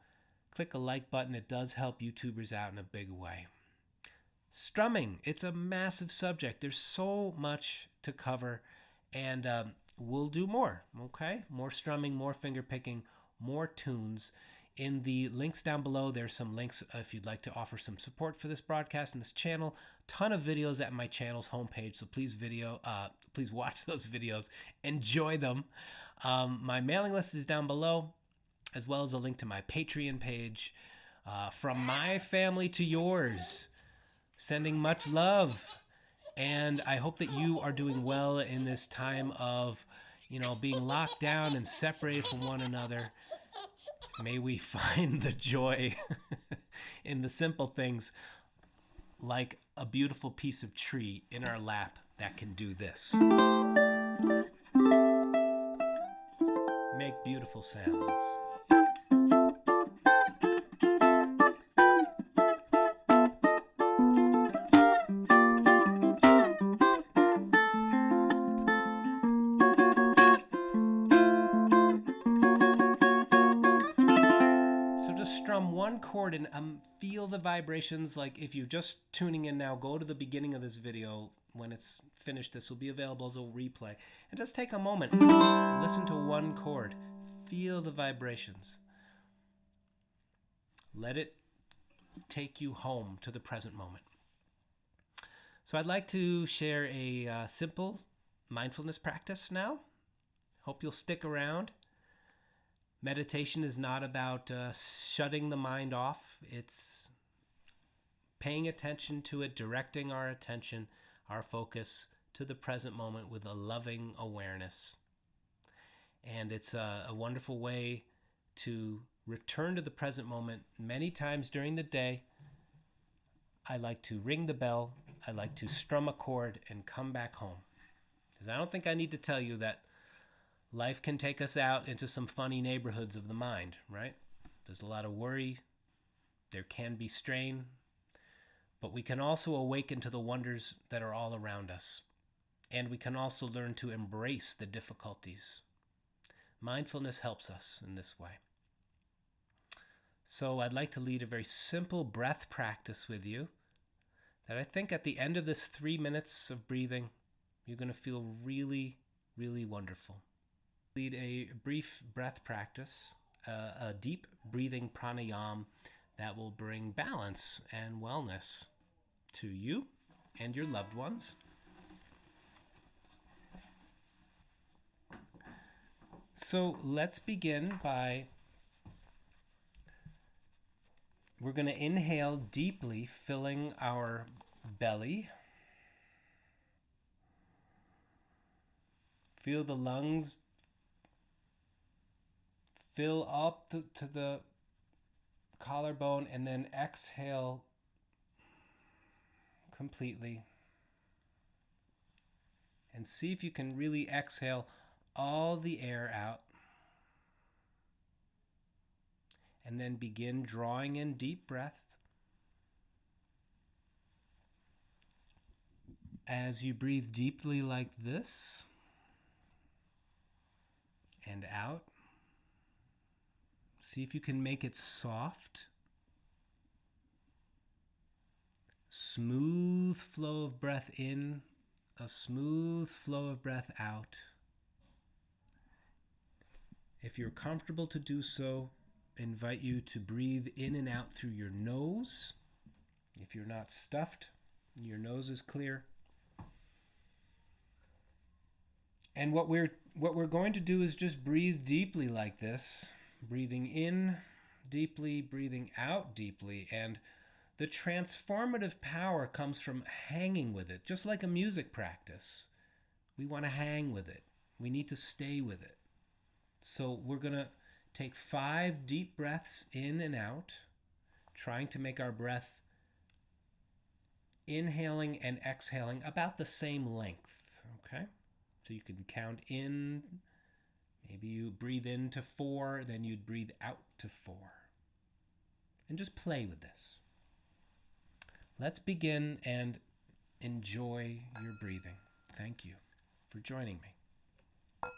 click a like button, it does help YouTubers out in a big way. Strumming. It's a massive subject. There's so much to cover, and we'll do more, okay? More strumming, more finger picking, more tunes. In the links down below, there's some links if you'd like to offer some support for this broadcast and this channel. Ton of videos at my channel's homepage, so please watch those videos. Enjoy them. My mailing list is down below, as well as a link to my Patreon page. From my family to yours, sending much love. And I hope that you are doing well in this time of, being locked down and separated from one another. May we find the joy in the simple things, like a beautiful piece of tree in our lap that can do this. Make beautiful sounds. One chord and feel the vibrations. Like if you're just tuning in now, go to the beginning of this video. When it's finished, this will be available as a replay, and just take a moment, listen to one chord, feel the vibrations, let it take you home to the present moment. So I'd like to share a simple mindfulness practice now. Hope you'll stick around. Meditation is not about shutting the mind off. It's paying attention to it, directing our attention, our focus to the present moment with a loving awareness. And it's a wonderful way to return to the present moment. Many times during the day, I like to ring the bell, I like to strum a chord and come back home. Because I don't think I need to tell you that life can take us out into some funny neighborhoods of the mind, right? There's a lot of worry. There can be strain. But we can also awaken to the wonders that are all around us. And we can also learn to embrace the difficulties. Mindfulness helps us in this way. So I'd like to lead a very simple breath practice with you that I think at the end of this 3 minutes of breathing, you're going to feel really, really wonderful. Lead a brief breath practice, a deep breathing pranayama that will bring balance and wellness to you and your loved ones. So let's begin by, we're going to inhale deeply, filling our belly. Feel the lungs fill up to the collarbone, and then exhale completely. And see if you can really exhale all the air out. And then begin drawing in deep breath. As you breathe deeply like this and out, see if you can make it soft. Smooth flow of breath in, a smooth flow of breath out. If you're comfortable to do so, I invite you to breathe in and out through your nose. If you're not stuffed, your nose is clear. And what we're going to do is just breathe deeply like this, breathing in deeply, breathing out deeply, and the transformative power comes from hanging with it, just like a music practice. We want to hang with it. We need to stay with it. So we're going to take 5 deep breaths in and out, trying to make our breath inhaling and exhaling about the same length, okay? So you can count in, maybe you breathe in to 4, then you'd breathe out to 4. And just play with this. Let's begin and enjoy your breathing. Thank you for joining me.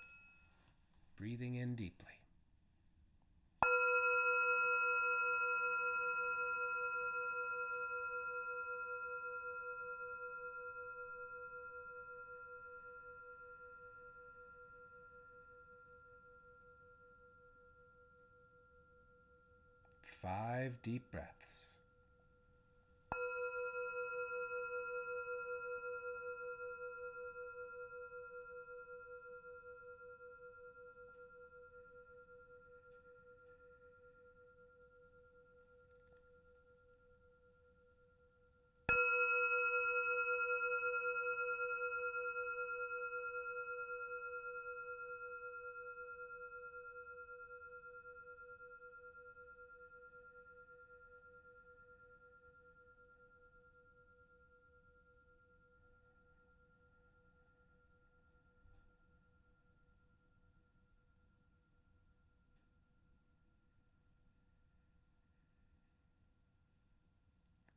Breathing in deeply. Five deep breaths.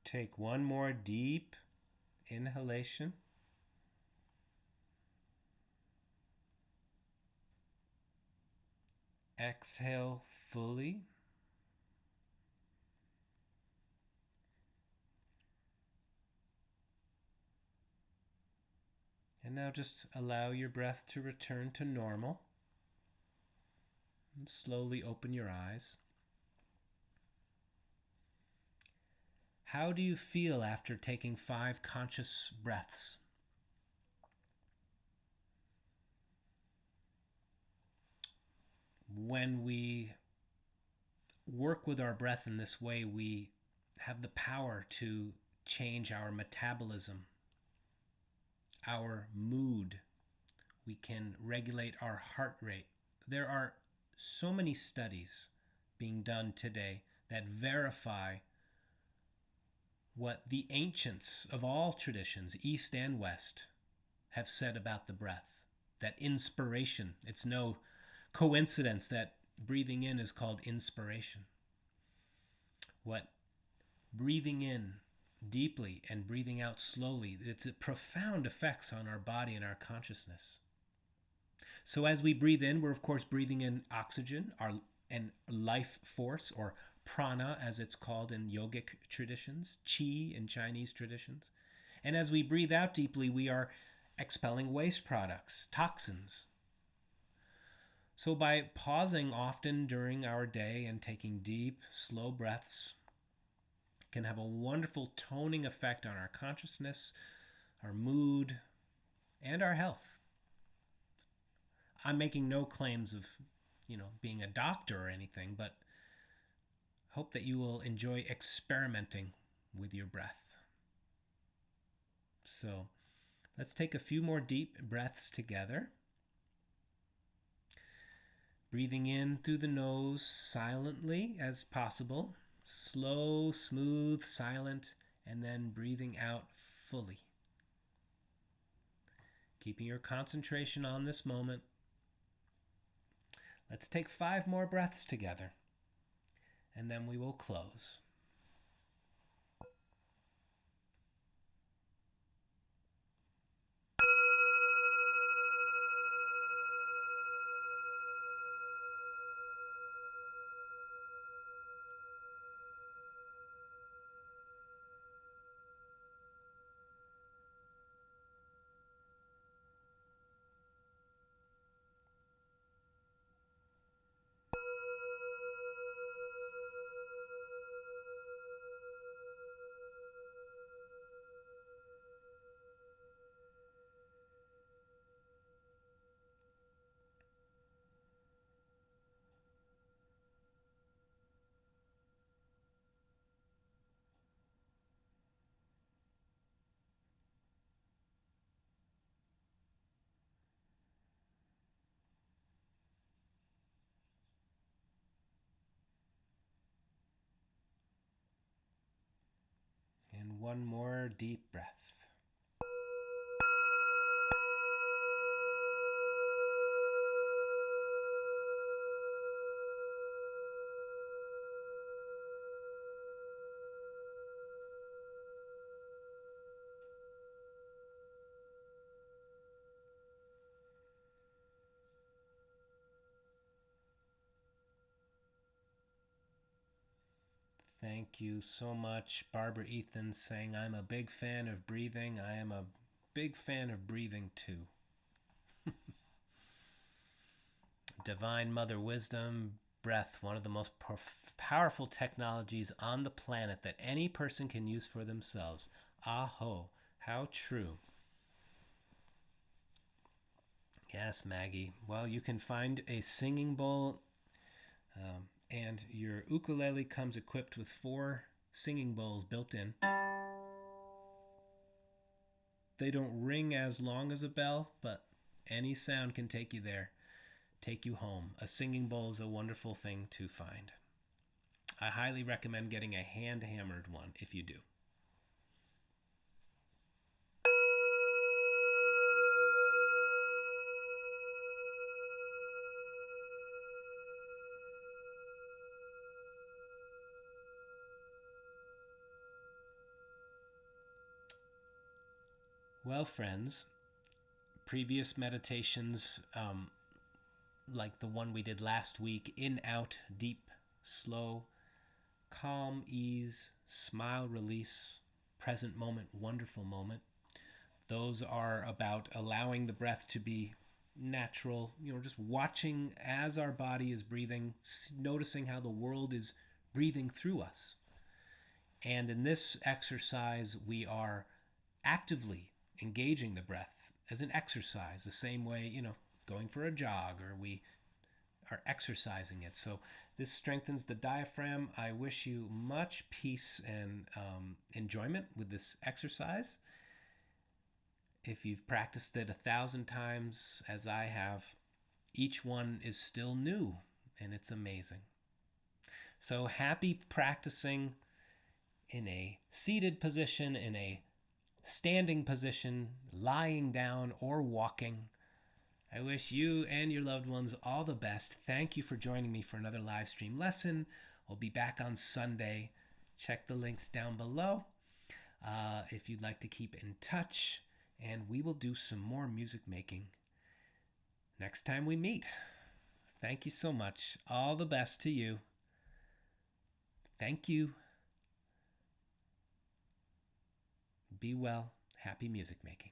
Take one more deep inhalation. Exhale fully. And now just allow your breath to return to normal. And slowly open your eyes. How do you feel after taking 5 conscious breaths? When we work with our breath in this way, we have the power to change our metabolism, our mood. We can regulate our heart rate. There are so many studies being done today that verify what the ancients of all traditions, East and West, have said about the breath. That inspiration, it's no coincidence that breathing in is called inspiration. What breathing in deeply and breathing out slowly, it's profound effects on our body and our consciousness. So as we breathe in, we're of course breathing in oxygen and life force or prana, as it's called in yogic traditions, chi in Chinese traditions. And as we breathe out deeply, we are expelling waste products, toxins. So by pausing often during our day and taking deep, slow breaths, can have a wonderful toning effect on our consciousness, our mood, and our health. I'm making no claims of, being a doctor or anything, but hope that you will enjoy experimenting with your breath. So let's take a few more deep breaths together. Breathing in through the nose silently as possible. Slow, smooth, silent, and then breathing out fully. Keeping your concentration on this moment. Let's take 5 more breaths together, and then we will close. And one more deep breath. Thank you so much. Barbara Ethan saying, I'm a big fan of breathing. I am a big fan of breathing too. Divine Mother Wisdom, breath, one of the most powerful technologies on the planet that any person can use for themselves. Aho, how true. Yes, Maggie. Well, you can find a singing bowl, and your ukulele comes equipped with 4 singing bowls built in. They don't ring as long as a bell, but any sound can take you there, take you home. A singing bowl is a wonderful thing to find. I highly recommend getting a hand-hammered one if you do. Well, friends, previous meditations, like the one we did last week, in, out, deep, slow, calm, ease, smile, release, present moment, wonderful moment. Those are about allowing the breath to be natural, just watching as our body is breathing, noticing how the world is breathing through us. And in this exercise, we are actively engaging the breath as an exercise, the same way, going for a jog, or we are exercising it. So this strengthens the diaphragm. I wish you much peace and enjoyment with this exercise. If you've practiced it 1,000 times, as I have, each one is still new, and it's amazing. So happy practicing in a seated position, in a standing position, lying down, or walking. I wish you and your loved ones all the best. Thank you for joining me for another live stream lesson. We'll be back on Sunday. Check the links down below if you'd like to keep in touch, and we will do some more music making next time we meet. Thank you so much. All the best to you. Thank you. Be well. Happy music making.